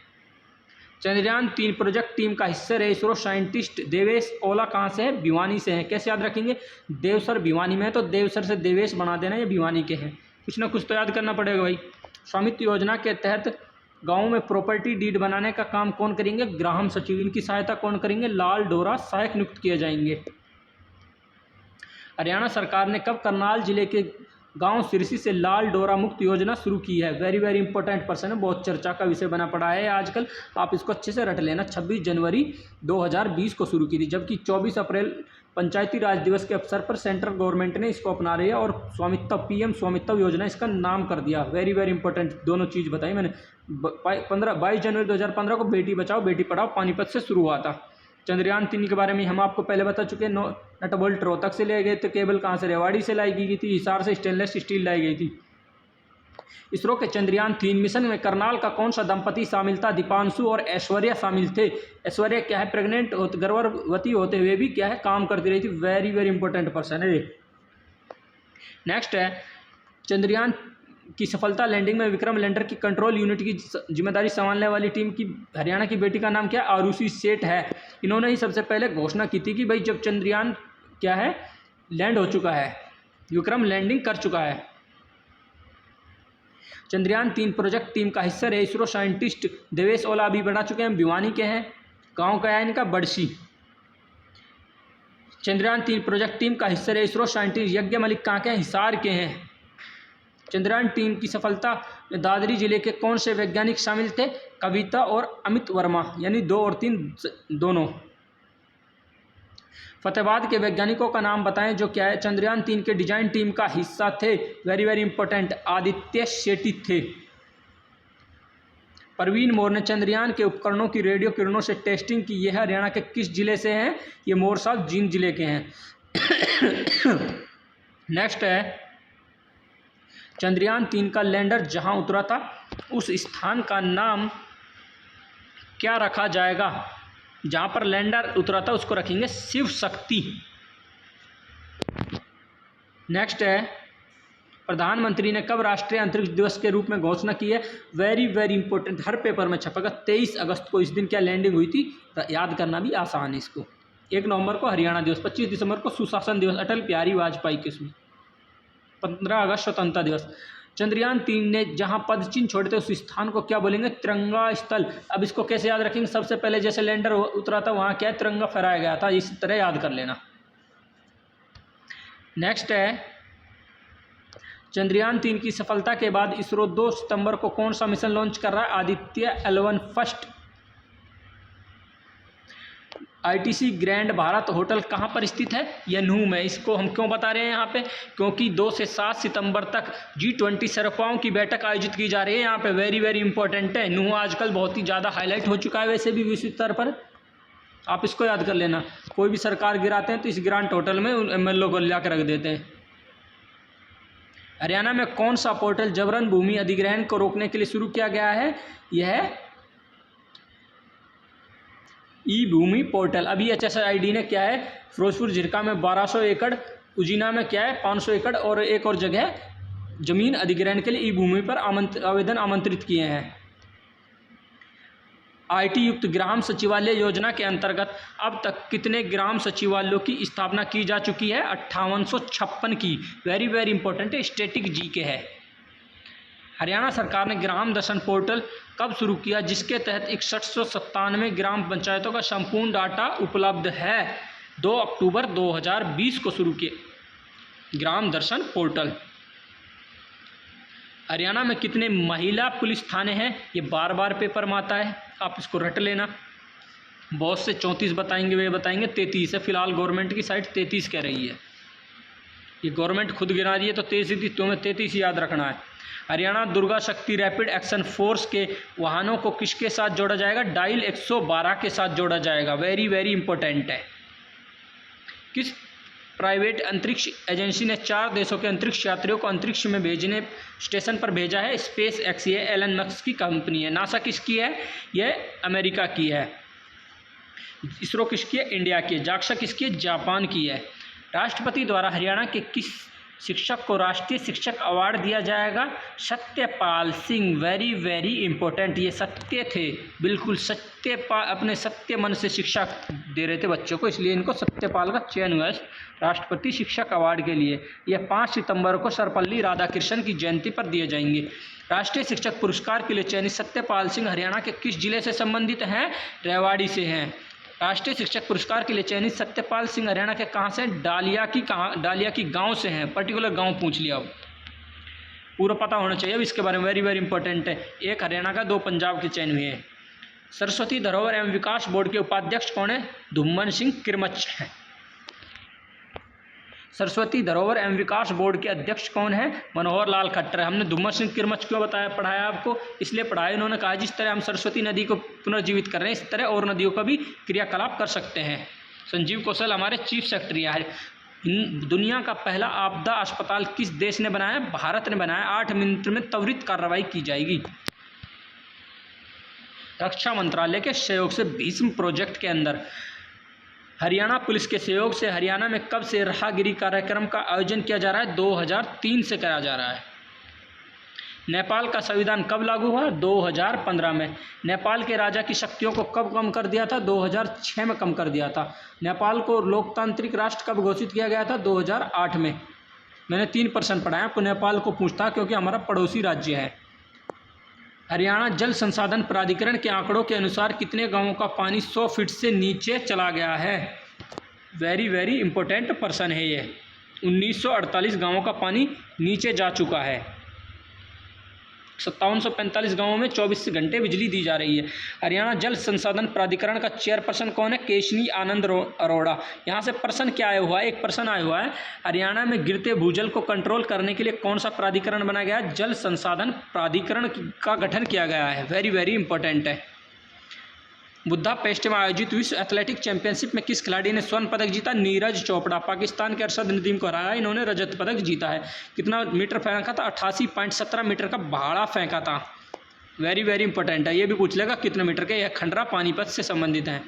चंद्रयान 3 प्रोजेक्ट टीम का हिस्सा रहे इसरो साइंटिस्ट देवेश ओला कहाँ से है? भिवानी से हैं। कैसे याद रखेंगे? देवसर भिवानी में है तो देवसर से देवेश बना देना, ये भिवानी के हैं। कुछ ना कुछ तो याद करना पड़ेगा भाई। स्वामित्व योजना के तहत गाँव में प्रॉपर्टी डीड बनाने का काम कौन करेंगे? ग्राम सचिव। इनकी सहायता कौन करेंगे? लाल डोरा सहायक नियुक्त किए जाएंगे। हरियाणा सरकार ने कब करनाल जिले के गांव सिरसी से लाल डोरा मुक्त योजना शुरू की है? वेरी वेरी इंपॉर्टेंट पर्सन है, बहुत चर्चा का विषय बना पड़ा है आजकल। आप इसको अच्छे से रट लेना। 26 जनवरी 2020 को शुरू की थी, जबकि 24 अप्रैल पंचायती राज दिवस के अवसर पर सेंट्रल गवर्नमेंट ने इसको अपना रही है और स्वामित्व पीएम स्वामित्व योजना इसका नाम कर दिया। वेरी वेरी इंपॉर्टेंट दोनों चीज़ बताई मैंने। 22 जनवरी 2015 को बेटी बचाओ बेटी पढ़ाओ पानीपत से शुरू हुआ था। चंद्रयान 3 के बारे में हम आपको पहले बता चुके हैं। नट बोल्ट रोहतक से ले गए थे। केबल कहाँ से? रेवाड़ी से लाई गई थी। हिसार से स्टेनलेस स्टील लाई गई थी। इसरो के चंद्रयान 3 मिशन में करनाल का कौन सा दंपति शामिल था? दीपांशु और ऐश्वर्या शामिल थे। ऐश्वर्या क्या है? प्रेग्नेंट गर्भवती होते हुए भी क्या है? काम करती रही थी। वेरी वेरी इंपॉर्टेंट पर्सन है। नेक्स्ट है, चंद्रयान की सफलता लैंडिंग में विक्रम लैंडर की कंट्रोल यूनिट की जिम्मेदारी संभालने वाली टीम की हरियाणा की बेटी का नाम क्या? आरुषि सेठ है। इन्होंने ही सबसे पहले घोषणा की थी कि भाई जब चंद्रयान क्या है? लैंड हो चुका है, विक्रम लैंडिंग कर चुका है। चंद्रयान 3 प्रोजेक्ट टीम का हिस्सा रहे इसरो साइंटिस्ट देवेश ओला अभी बना चुके हैं, भिवानी के हैं। गाँव का है इनका? बड़सी। चंद्रयान 3 प्रोजेक्ट टीम का हिस्सा रहे इसरो साइंटिस्ट यज्ञ मलिक कहाँ के हैं? हिसार के हैं। चंद्रयान 3 की सफलता में दादरी जिले के कौन से वैज्ञानिक शामिल थे? कविता और अमित वर्मा, यानी 2 और 3 दोनों। फतेहाबाद के वैज्ञानिकों का नाम बताएं जो क्या है? चंद्रयान 3 के डिजाइन टीम का हिस्सा थे। Very very important, Aditya Shetty थे। परवीन मोर ने चंद्रयान के उपकरणों की रेडियो किरणों से टेस्टिंग की। यह हरियाणा के किस जिले से हैं? ये मोर साहब जींद जिले के हैं। नेक्स्ट है, चंद्रयान 3 का लैंडर जहां उतरा था उस स्थान का नाम क्या रखा जाएगा? जहां पर लैंडर उतरा था उसको रखेंगे शिव शक्ति। नेक्स्ट है, प्रधानमंत्री ने कब राष्ट्रीय अंतरिक्ष दिवस के रूप में घोषणा की है? वेरी वेरी इंपॉर्टेंट, हर पेपर में छपेगा। 23 अगस्त को इस दिन क्या लैंडिंग हुई थी? याद करना भी आसान है इसको। 1 नवंबर को हरियाणा दिवस, 25 दिसंबर को सुशासन दिवस अटल बिहारी वाजपेयी के उसमें, 15 अगस्त स्वतंत्रता दिवस। चंद्रयान 3 ने जहां पद चिन्ह छोड़े थे उस स्थान को क्या बोलेंगे? तिरंगा स्थल। अब इसको कैसे याद रखेंगे? सबसे पहले जैसे लैंडर उतरा था वहां क्या है? तिरंगा फहराया गया था। इस तरह याद कर लेना। नेक्स्ट है, चंद्रयान 3 की सफलता के बाद इसरो 2 सितंबर को कौन सा मिशन लॉन्च कर रहा है? Aditya L1 first. ITC grand Bharat hotel कहाँ पर स्थित है? यह नूह में। इसको हम क्यों बता रहे हैं यहाँ पे? क्योंकि 2 से 7 सितंबर तक G20 शरपाओं की बैठक आयोजित की जा रही है यहाँ पे। वेरी वेरी इंपॉर्टेंट है। नूह आजकल बहुत ही ज़्यादा हाईलाइट हो चुका है वैसे भी विश्व स्तर पर। आप इसको याद कर लेना। कोई भी सरकार गिराते हैं तो इस ग्रांट होटल में MLO को ला कर रख देते हैं। हरियाणा में कौन सा पोर्टल जबरन भूमि अधिग्रहण को रोकने के लिए शुरू किया गया है? यह ई भूमि पोर्टल। अभी HSID ने क्या है, फिरोजपुर झिरका में 1200 एकड़, उजीना में क्या है 500 एकड़ और एक और जगह जमीन अधिग्रहण के लिए ई भूमि पर आवेदन आमंत्रित किए हैं। IT युक्त ग्राम सचिवालय योजना के अंतर्गत अब तक कितने ग्राम सचिवालयों की स्थापना की जा चुकी है? 5856 की। वेरी वेरी इंपॉर्टेंट है, स्टैटिक GK है। हरियाणा सरकार ने ग्राम दर्शन पोर्टल कब शुरू किया, जिसके तहत 6197 ग्राम पंचायतों का संपूर्ण डाटा उपलब्ध है? 2 अक्टूबर 2020 को शुरू किया ग्राम दर्शन पोर्टल। हरियाणा में कितने महिला पुलिस थाने हैं? ये बार बार पेपर में आता है, आप इसको रट लेना। बहुत से 34 बताएंगे, वे बताएंगे 33 है। फिलहाल गवर्नमेंट की साइट 33 कह रही है, ये गवर्नमेंट खुद गिरा रही है, तो 33 तुम्हें 33 याद रखना है। हरियाणा दुर्गा शक्ति रैपिड एक्शन फोर्स के वाहनों को किसके साथ जोड़ा जाएगा? डायल 112 के साथ जोड़ा जाएगा। वेरी वेरी इंपॉर्टेंट है। किस प्राइवेट अंतरिक्ष एजेंसी ने 4 देशों के अंतरिक्ष यात्रियों को अंतरिक्ष में भेजने स्टेशन पर भेजा है? Space x. ये एलन मस्क की कंपनी है। नासा किसकी है? यह अमेरिका की है। इसरो किसकी है? इंडिया की है। जाक्सा किसकी है? जापान की है। राष्ट्रपति द्वारा हरियाणा के किस शिक्षक को राष्ट्रीय शिक्षक अवार्ड दिया जाएगा? Satyapal Singh. Very very important, ये सत्य थे, बिल्कुल सत्यपाल अपने सत्य मन से शिक्षा दे रहे थे बच्चों को, इसलिए इनको सत्यपाल का चयन हुआ है राष्ट्रपति शिक्षक अवार्ड के लिए। यह 5 सितंबर को सर्वपल्ली राधाकृष्णन की जयंती पर दिए जाएंगे। राष्ट्रीय शिक्षक पुरस्कार के लिए चयनित सत्यपाल सिंह हरियाणा के किस जिले से संबंधित हैं? रेवाड़ी से हैं। राष्ट्रीय शिक्षक पुरस्कार के लिए चयनित सत्यपाल सिंह हरियाणा के कहाँ से? डालिया की गांव से हैं। पर्टिकुलर गांव पूछ लिया, अब पूरा पता होना चाहिए अब इसके बारे में। वेरी वेरी इंपॉर्टेंट है। 1 हरियाणा का, 2 पंजाब के चयन हुए हैं। सरस्वती धरोहर एवं विकास बोर्ड के उपाध्यक्ष कौन है? धुम्मन सिंह किरमच हैं। सरस्वती धरोहर एवं विकास बोर्ड के अध्यक्ष कौन है? मनोहर लाल खट्टर। हमने धुम्मन सिंह किरमच क्यों पढ़ाया आपको? इसलिए पढ़ाया, इन्होंने कहा जिस तरह हम सरस्वती नदी को पुनर्जीवित कर रहे हैं, इस तरह और नदियों का भी क्रियाकलाप कर सकते हैं। संजीव कौशल हमारे चीफ सेक्रेटरी हैं। दुनिया का पहला आपदा अस्पताल किस देश ने बनाया? भारत ने बनाया। 8 मिनट में त्वरित कार्रवाई की जाएगी। रक्षा मंत्रालय के सहयोग से भीष्म प्रोजेक्ट के अंदर हरियाणा पुलिस के सहयोग से हरियाणा में कब से राहगिरी कार्यक्रम का आयोजन किया जा रहा है? 2003 से करा जा रहा है। नेपाल का संविधान कब लागू हुआ? 2015 में। नेपाल के राजा की शक्तियों को कब कम कर दिया था? 2006 में कम कर दिया था। नेपाल को लोकतांत्रिक राष्ट्र कब घोषित किया गया था? 2008 में। मैंने 3 प्रश्न पढ़ाया, आपको नेपाल को पूछता क्योंकि हमारा पड़ोसी राज्य है। हरियाणा जल संसाधन प्राधिकरण के आंकड़ों के अनुसार कितने गांवों का पानी 100 फीट से नीचे चला गया है? वेरी वेरी इंपॉर्टेंट पर्सन है ये। 1948 गांवों का पानी नीचे जा चुका है। 5745 गांवों में 24 घंटे बिजली दी जा रही है। हरियाणा जल संसाधन प्राधिकरण का चेयरपर्सन कौन है? केशनी आनंद अरोड़ा। यहाँ से प्रश्न क्या आया हुआ है? एक प्रश्न आया हुआ है, हरियाणा में गिरते भूजल को कंट्रोल करने के लिए कौन सा प्राधिकरण बनाया गया है? जल संसाधन प्राधिकरण का गठन किया गया है। वेरी वेरी इंपॉर्टेंट है। बुद्धापेस्ट में आयोजित विश्व एथलेटिक चैंपियनशिप में किस खिलाड़ी ने स्वर्ण पदक जीता? नीरज चोपड़ा। पाकिस्तान के अरशद नदीम को हराया, इन्होंने रजत पदक जीता है। कितना मीटर फेंका था? 88.17 मीटर का भाला फेंका था। वेरी वेरी इंपॉर्टेंट है, ये भी पूछ लेगा कितने मीटर के। यह खंडरा पानीपत से संबंधित है।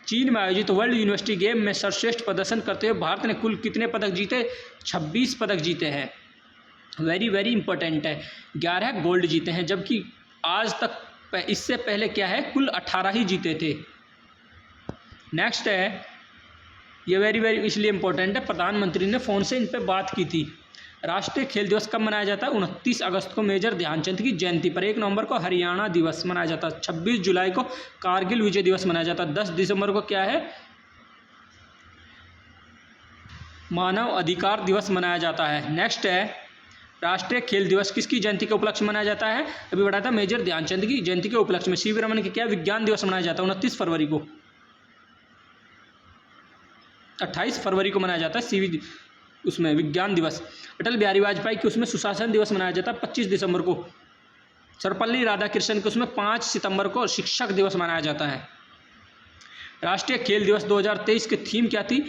चीन में आयोजित वर्ल्ड यूनिवर्सिटी गेम में सर्वश्रेष्ठ प्रदर्शन करते हुए भारत ने कुल कितने पदक जीते? 26 पदक जीते हैं। वेरी वेरी इंपॉर्टेंट है। 11 गोल्ड जीते हैं, जबकि आज तक इससे पहले क्या है, कुल 18 ही जीते थे। नेक्स्ट है, ये वेरी वेरी इसलिए इंपॉर्टेंट है, प्रधानमंत्री ने फ़ोन से इन पर बात की थी। राष्ट्रीय खेल दिवस कब मनाया जाता है? 29 अगस्त को मेजर ध्यानचंद की जयंती पर। 1 नवंबर को हरियाणा दिवस मनाया जाता है। 26 जुलाई को कारगिल विजय दिवस मनाया जाता है। 10 दिसंबर को क्या है? मानव अधिकार दिवस मनाया जाता है। नेक्स्ट है, राष्ट्रीय खेल दिवस किसकी जयंती के उपलक्ष्य में मनाया जाता है? अभी बताया था, मेजर ध्यानचंद की जयंती के उपलक्ष्य में। सीवी रमन के क्या विज्ञान दिवस मनाया जाता है? 29 फरवरी को। 28 फरवरी को मनाया जाता है सीवी उसमें विज्ञान दिवस। अटल बिहारी वाजपेयी की उसमें सुशासन दिवस मनाया जाता है 25 दिसंबर को। सर्वपल्ली राधाकृष्णन के उसमें 5 सितंबर को शिक्षक दिवस मनाया जाता है। राष्ट्रीय खेल दिवस 2023 की थीम क्या थी?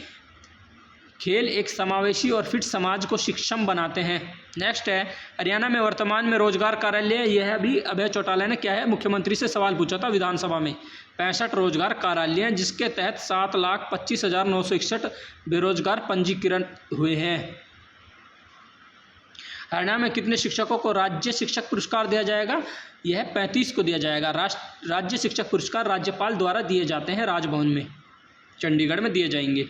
खेल एक समावेशी और फिट समाज को सक्षम बनाते हैं। नेक्स्ट है, हरियाणा में वर्तमान में रोजगार कार्यालय, यह भी अभय चौटाला ने क्या है मुख्यमंत्री से सवाल पूछा था विधानसभा में। 65 रोजगार कार्यालय हैं जिसके तहत 7,25,961 बेरोजगार पंजीकृत हुए हैं। हरियाणा में कितने शिक्षकों को राज्य शिक्षक पुरस्कार दिया जाएगा? यह 35 को दिया जाएगा। राज्य शिक्षक पुरस्कार राज्यपाल द्वारा दिए जाते हैं, राजभवन में चंडीगढ़ में दिए जाएंगे।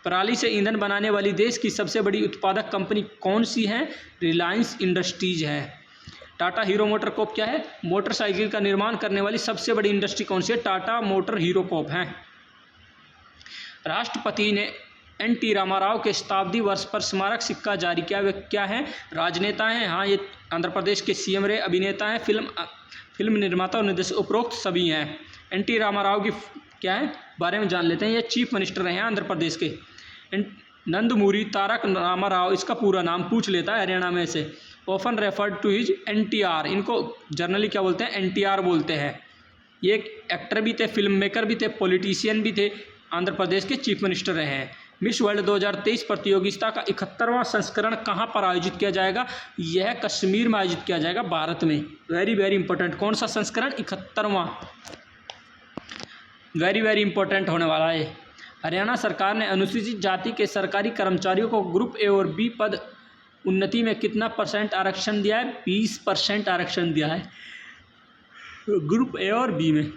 पराली से ईंधन बनाने वाली देश की सबसे बड़ी उत्पादक कंपनी कौन सी है? रिलायंस इंडस्ट्रीज है। टाटा हीरो मोटर कॉर्प क्या है? मोटरसाइकिल का निर्माण करने वाली सबसे बड़ी इंडस्ट्री कौन सी है? टाटा मोटर हीरो कॉर्प है। राष्ट्रपति ने एन.टी. रामाराव के शताब्दी वर्ष पर स्मारक सिक्का जारी किया। वे क्या है? राजनेता हैं। हाँ, ये आंध्र प्रदेश के सीएम रहे, अभिनेता हैं, फिल्म निर्माता और निर्देशक, उपरोक्त सभी हैं। एन.टी. रामाराव की क्या है बारे में जान लेते हैं। ये चीफ मिनिस्टर रहे हैं आंध्र प्रदेश के। नंदमूरी तारक रामाराव इसका पूरा नाम पूछ लेता है हरियाणा में से। Often referred to his NTR, इनको जर्नली क्या बोलते हैं? एनटीआर बोलते हैं। ये एक एक्टर भी थे, फिल्म मेकर भी थे, पॉलिटिशियन भी थे, आंध्र प्रदेश के चीफ मिनिस्टर रहे हैं। मिस वर्ल्ड 2023 प्रतियोगिता का 71वां संस्करण कहाँ पर आयोजित किया जाएगा? यह कश्मीर में आयोजित किया जाएगा, भारत में। Very very important. कौन सा संस्करण? 71वां। वेरी वेरी इंपॉर्टेंट होने वाला है। हरियाणा सरकार ने अनुसूचित जाति के सरकारी कर्मचारियों को ग्रुप ए और बी पद उन्नति में कितना % आरक्षण दिया है? 20% आरक्षण दिया है ग्रुप ए और बी में।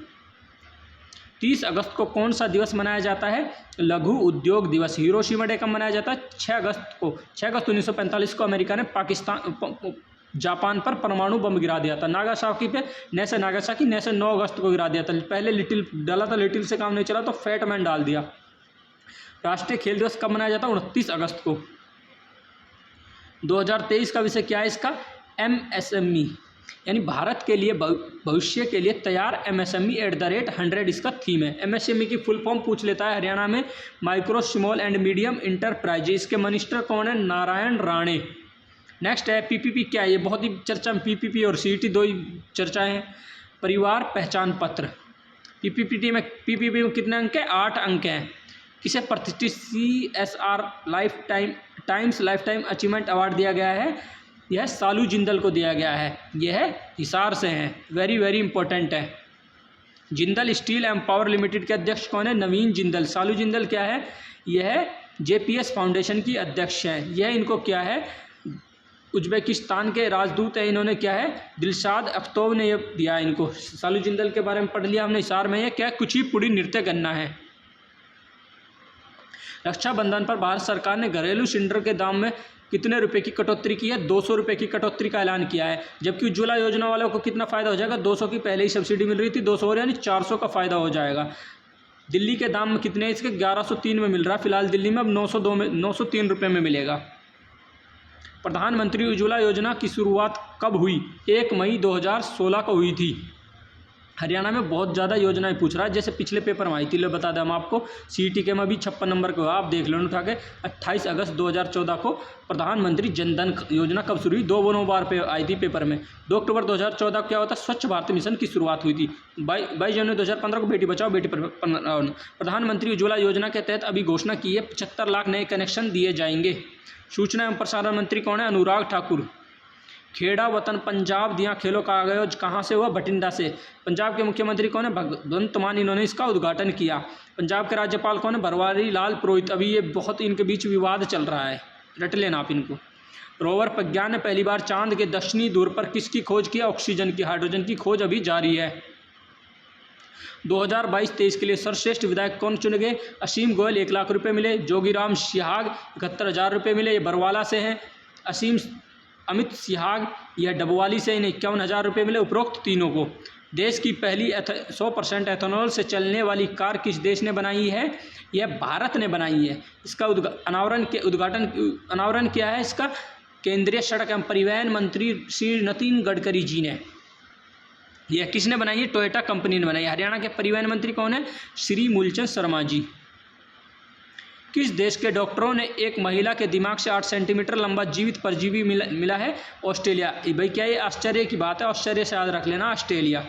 30 अगस्त को कौन सा दिवस मनाया जाता है? लघु उद्योग दिवस। हिरोशिमा डे कब मनाया जाता है? 6 अगस्त को। 6 अगस्त 1945 को अमेरिका ने जापान पर परमाणु बम गिरा दिया था। नागासाकी पे नागासाकी 9 अगस्त को गिरा दिया था। पहले लिटिल डाला था, लिटिल से काम नहीं चला तो फैट मैन डाल दिया। राष्ट्रीय खेल दिवस कब मनाया जाता है? 29 अगस्त को। 2023 का विषय क्या है इसका? MSME, यानी भारत के लिए भविष्य के लिए तैयार MSME @100 इसका थीम है। MSME की फुल फॉर्म पूछ लेता है हरियाणा में, micro small and medium enterprise. इसके मिनिस्टर कौन है? नारायण राणे। नेक्स्ट है PPP क्या है? ये बहुत ही चर्चा में, PPP और CET दो ही चर्चाएं हैं। परिवार पहचान पत्र। PPP में कितने अंक हैं? 8 अंक हैं। किसे प्रतिष्ठित CSR times life time achievement award दिया गया है? यह सालू जिंदल को दिया गया है। यह हिसार से हैं। वेरी वेरी इंपॉर्टेंट है। Jindal steel and power limited के अध्यक्ष कौन है? नवीन जिंदल। सालू जिंदल क्या है? यह JPS फाउंडेशन की अध्यक्ष हैं। यह इनको क्या है? उज्बेकिस्तान के राजदूत है। इन्होंने क्या है? दिलशाद अख्तोव ने यह दिया है इनको। सालू जिंदल के बारे में पढ़ लिया हमने। हिसार में यह क्या है? कुचिपुड़ी नृत्य करना है। रक्षाबंधन पर भारत सरकार ने घरेलू सिलेंडर के दाम में कितने रुपए की कटौती की है? 200 रुपये की कटौती का ऐलान किया है। जबकि उज्ज्वला योजना वालों को कितना फ़ायदा हो जाएगा? 200 की पहले ही सब्सिडी मिल रही थी, 200 और यानी 400 का फ़ायदा हो जाएगा। दिल्ली के दाम में कितने? इसके 1103 में मिल रहा है फिलहाल दिल्ली में। अब 903 रुपये में मिलेगा। प्रधानमंत्री उज्ज्वला योजना की शुरुआत कब हुई? 1 मई 2016 को हुई थी। हरियाणा में बहुत ज़्यादा योजनाएं पूछ रहा है, जैसे पिछले पेपर में आई थी। लो बता दें हम आपको, CET के में भी 56 नंबर को आप देख लो उठा के। 28 अगस्त 2014 को प्रधानमंत्री जनधन योजना कब शुरू हुई? 2 बार पे आई थी पेपर में। 2 अक्टूबर 2014 को क्या होता है? स्वच्छ भारत मिशन की शुरुआत हुई थी। 22 जनवरी 2015 को बेटी बचाओ बेटी पढ़ाओ। प्रधानमंत्री उज्ज्वला योजना के तहत अभी घोषणा की है 75 लाख नए कनेक्शन दिए जाएंगे। सूचना एवं प्रसारण मंत्री कौन है? अनुराग ठाकुर। खेड़ा वतन पंजाब दिया खेलों का आयोजन कहाँ से हुआ? बठिंडा से। पंजाब के मुख्यमंत्री कौन है? भगवंत मान, इन्होंने इसका उद्घाटन किया। पंजाब के राज्यपाल कौन है? बनवारी लाल पुरोहित। अभी ये बहुत इनके बीच विवाद चल रहा है, रट लेना आप इनको। रोवर प्रज्ञान ने पहली बार चांद के दक्षिणी ध्रुव पर किसकी खोज की? ऑक्सीजन की। हाइड्रोजन की खोज अभी जारी है। 2022-23 के लिए सर्वश्रेष्ठ विधायक कौन चुने गए? असीम गोयल 1 लाख रुपये मिले। जोगीराम सिहाग 71,000 रुपये मिले, ये बरवाला से हैं। अमित सिहाग यह डबवाली से, इन्हें 51,000 रुपये मिले। उपरोक्त तीनों को। देश की पहली 100% एथेनॉल से चलने वाली कार किस देश ने बनाई है? यह भारत ने बनाई है। इसका अनावरण क्या है इसका? केंद्रीय सड़क एवं परिवहन मंत्री श्री नितिन गडकरी जी ने। यह किसने बनाई है? टोयोटा कंपनी ने बनाई है। हरियाणा के परिवहन मंत्री कौन है? श्री मूलचंद शर्मा जी। किस देश के डॉक्टरों ने एक महिला के दिमाग से 8 सेंटीमीटर लंबा जीवित परजीवी मिला है? ऑस्ट्रेलिया। भाई क्या ये आश्चर्य की बात है? आश्चर्य से याद रख लेना, ऑस्ट्रेलिया।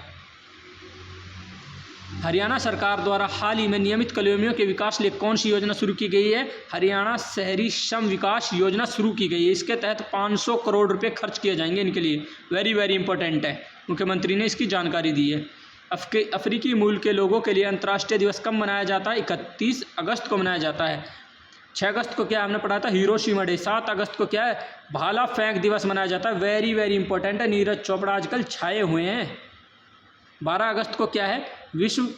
हरियाणा सरकार द्वारा हाल ही में नियमित कॉलोनियों के विकास के लिए कौन सी योजना शुरू की गई है? हरियाणा शहरी श्रम विकास योजना शुरू की गई है। इसके तहत 500 करोड़ रुपए खर्च किए जाएंगे इनके लिए। वेरी वेरी इंपॉर्टेंट है, मुख्यमंत्री ने इसकी जानकारी दी है। अफ्रीकी मूल के लोगों के लिए अंतर्राष्ट्रीय दिवस कब मनाया जाता है? 31 अगस्त को मनाया जाता है। 6 अगस्त को क्या हमने पढ़ा था? Hiroshima day. 7 अगस्त को क्या है? भाला फेंक दिवस मनाया जाता है। वेरी वेरी इंपॉर्टेंट है, नीरज चोपड़ा आजकल छाए हुए हैं। 12 अगस्त को क्या है? विश्व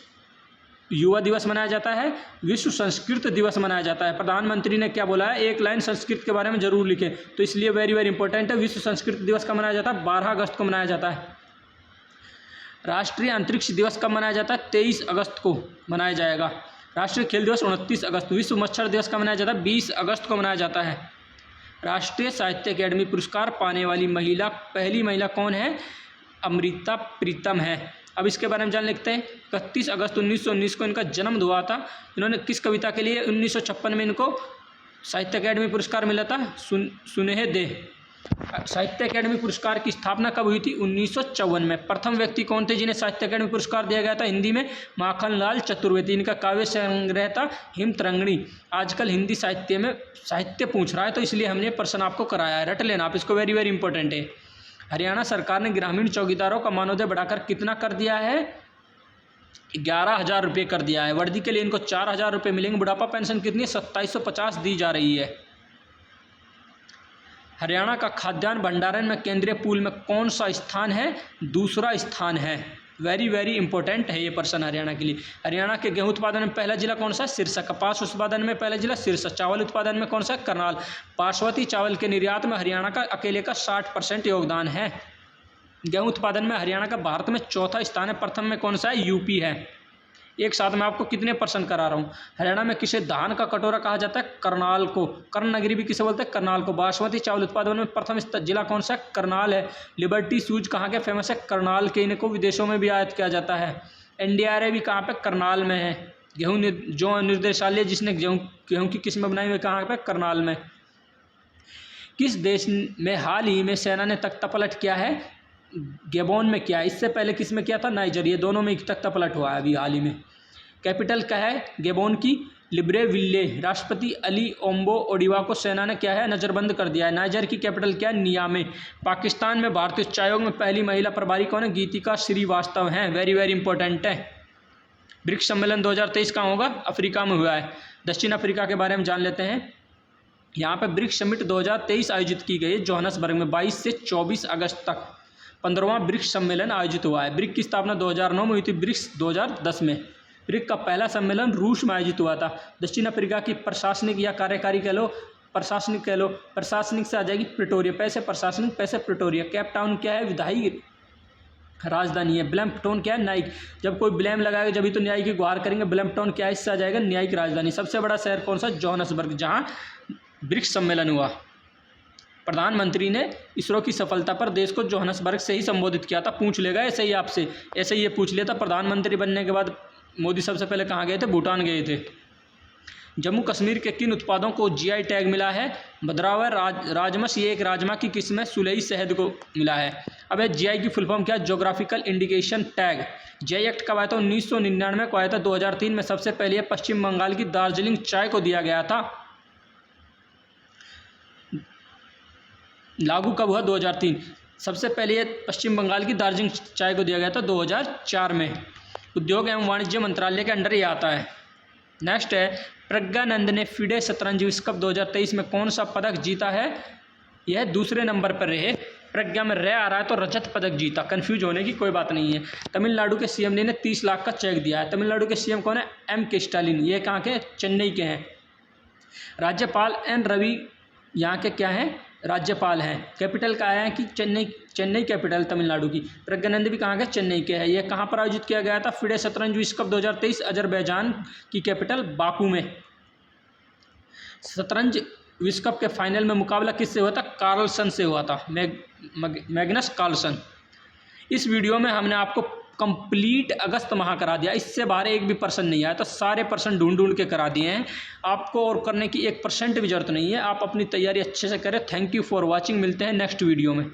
युवा दिवस मनाया जाता है। विश्व संस्कृत दिवस मनाया जाता है। प्रधानमंत्री ने क्या बोला है? एक लाइन संस्कृत के बारे में जरूर लिखें, तो इसलिए वेरी वेरी इंपॉर्टेंट है। विश्व संस्कृत दिवस कब मनाया जाता है? 12 अगस्त को मनाया जाता है। राष्ट्रीय अंतरिक्ष दिवस कब मनाया जाता है? 23 अगस्त को मनाया जाएगा। राष्ट्रीय खेल दिवस 29 अगस्त। विश्व मच्छर दिवस कब मनाया जाता है? 20 अगस्त को मनाया जाता है। राष्ट्रीय साहित्य अकेडमी पुरस्कार पाने वाली पहली महिला कौन है? अमृता प्रीतम है। अब इसके बारे में जान लेते हैं। 31 अगस्त 1919 को इनका जन्म हुआ था। इन्होंने किस कविता के लिए 1956 में इनको साहित्य अकेडमी पुरस्कार मिला था? सुनेह दे। साहित्य अकेडमी पुरस्कार की स्थापना कब हुई थी? 1954 में। प्रथम व्यक्ति कौन थे जिन्हें साहित्य अकेडमी पुरस्कार दिया गया था हिंदी में? माखनलाल चतुर्वेदी। इनका काव्य संग्रह था हिमतरंगिणी। आजकल हिंदी साहित्य में साहित्य पूछ रहा है, तो इसलिए हमने प्रश्न आपको कराया है, रट लेना आप इसको, वेरी वेरी इंपॉर्टेंट है। हरियाणा सरकार ने ग्रामीण चौकीदारों का मानदेय बढ़ाकर कितना कर दिया है? 11,000 रुपये कर दिया है। वर्दी के लिए इनको 4,000 रुपये मिलेंगे। बुढ़ापा पेंशन कितनी है? 2750 दी जा रही है। हरियाणा का खाद्यान्न भंडारण में केंद्रीय पूल में कौन सा स्थान है? दूसरा स्थान है। वेरी वेरी इंपॉर्टेंट है ये प्रश्न हरियाणा के लिए। हरियाणा के गेहूं उत्पादन में पहला जिला कौन सा है? सिरसा। कपास उत्पादन में पहला जिला सिरसा। चावल उत्पादन में कौन सा है? करनाल। बासमती चावल के निर्यात में हरियाणा का अकेले का 60% योगदान है। गेहूं उत्पादन में हरियाणा का भारत में चौथा स्थान है। प्रथम में कौन सा है? यूपी है। एक साथ मैं आपको कितने प्रश्न करा रहा हूँ। हरियाणा में किसे धान का कटोरा कहा जाता है? करनाल को। कर्ण नगरी भी किसे बोलते हैं? करनाल को। बासमती चावल उत्पादन में प्रथम जिला कौन सा है? करनाल है। लिबर्टी शूज कहाँ के फेमस है? करनाल के। इनको विदेशों में भी आयात किया जाता है। NDRA भी कहाँ पे? करनाल में है। गेहूँ जो निर्देशालय जिसने गेहूँ की किस्में बनाई हुई कहाँ पे? करनाल में। किस देश में हाल ही में सेना ने तख्ता पलट किया है? गैबोन में किया है। इससे पहले किस में किया था? नाइजर। ये दोनों में तख्ता पलट हुआ है अभी हाल ही में। कैपिटल क्या है गैबोन की? लिब्रेविल्ले। राष्ट्रपति अली ओम्बो ओडिवा को सेना ने क्या है? नज़रबंद कर दिया है। नाइजर की कैपिटल क्या है? नियामे। पाकिस्तान में भारतीय उच्चायोग में पहली महिला प्रभारी कौन है? गीतिका श्रीवास्तव हैं। वेरी वेरी इंपॉर्टेंट है। ब्रिक्स सम्मेलन 2023 कहाँ होगा? अफ्रीका में हुआ है। दक्षिण अफ्रीका के बारे में जान लेते हैं। यहाँ पर ब्रिक्स समिट 2023 आयोजित की गई है जोहान्सबर्ग में 22 से 24 अगस्त तक। 15वां ब्रिक्स सम्मेलन आयोजित हुआ है। ब्रिक्स की स्थापना 2009 में हुई थी। ब्रिक्स 2010 में। ब्रिक्स का पहला सम्मेलन रूस में आयोजित हुआ था। दक्षिण अफ्रीका की प्रशासनिक या कार्यकारी कह लो, प्रशासनिक कह लो, प्रशासनिक से आ जाएगी प्रिटोरिया। पैसे प्रशासनिक, पैसे प्रिटोरिया। केप टाउन क्या है? विधायी राजधानी है। ब्लैम्पटन क्या है? न्यायिक। जब कोई ब्लेम लगाएगा जब ही तो न्याय की गुहार करेंगे। ब्लैम्पटन क्या है? इससे आ जाएगा न्यायिक राजधानी। सबसे बड़ा शहर कौन सा? जोहान्सबर्ग, जहाँ ब्रिक्स सम्मेलन हुआ। प्रधानमंत्री ने इसरो की सफलता पर देश को जोहान्सबर्ग से ही संबोधित किया था। पूछ लेगा ऐसे ही आपसे, ऐसे ही ये पूछ लिया था। प्रधानमंत्री बनने के बाद मोदी सबसे पहले कहाँ गए थे? भूटान गए थे। जम्मू कश्मीर के किन उत्पादों को GI टैग मिला है? भद्रावह राजमस। ये एक राजमा की किस्म है। सुलई शहद को मिला है। अब GI की फुल फॉर्म क्या है? Geographical indication tag. GI act कब आया था? 1999 को आया था। 2003 में सबसे पहले पश्चिम बंगाल की दार्जिलिंग चाय को दिया गया था। लागू कब हुआ? 2003। सबसे पहले ये पश्चिम बंगाल की दार्जिलिंग चाय को दिया गया था 2004 में। उद्योग एवं वाणिज्य मंत्रालय के अंडर ये आता है। नेक्स्ट है प्रज्ञानंद ने FIDE शतरंज विश्व कप 2023 में कौन सा पदक जीता है? यह दूसरे नंबर पर रहे। प्रज्ञा में आ रहा है तो रजत पदक जीता। कंफ्यूज होने की कोई बात नहीं है। तमिलनाडु के CM ने 30 लाख का चेक दिया है। तमिलनाडु के CM कौन है? M.K. स्टालिन। ये कहाँ के? चेन्नई के हैं। राज्यपाल N. रवि यहाँ के क्या हैं? राज्यपाल हैं। कैपिटल का आया है कि चेन्नई कैपिटल तमिलनाडु की। प्रज्ञानंद भी कहाँ के? चेन्नई के है। यह कहाँ पर आयोजित किया गया था? FIDE शतरंज विश्व कप 2023 अजरबैजान की कैपिटल बाकू में। शतरंज विश्व कप के फाइनल में मुकाबला किससे हुआ था? कार्लसन से हुआ था। Magnus Carlsen. इस वीडियो में हमने आपको कंप्लीट अगस्त माह करा दिया। इससे बाहर एक भी प्रश्न नहीं आया, तो सारे प्रश्न ढूंढ के करा दिए हैं। आपको और करने की 1% भी जरूरत नहीं है। आप अपनी तैयारी अच्छे से करें। Thank you for watching. मिलते हैं नेक्स्ट वीडियो में।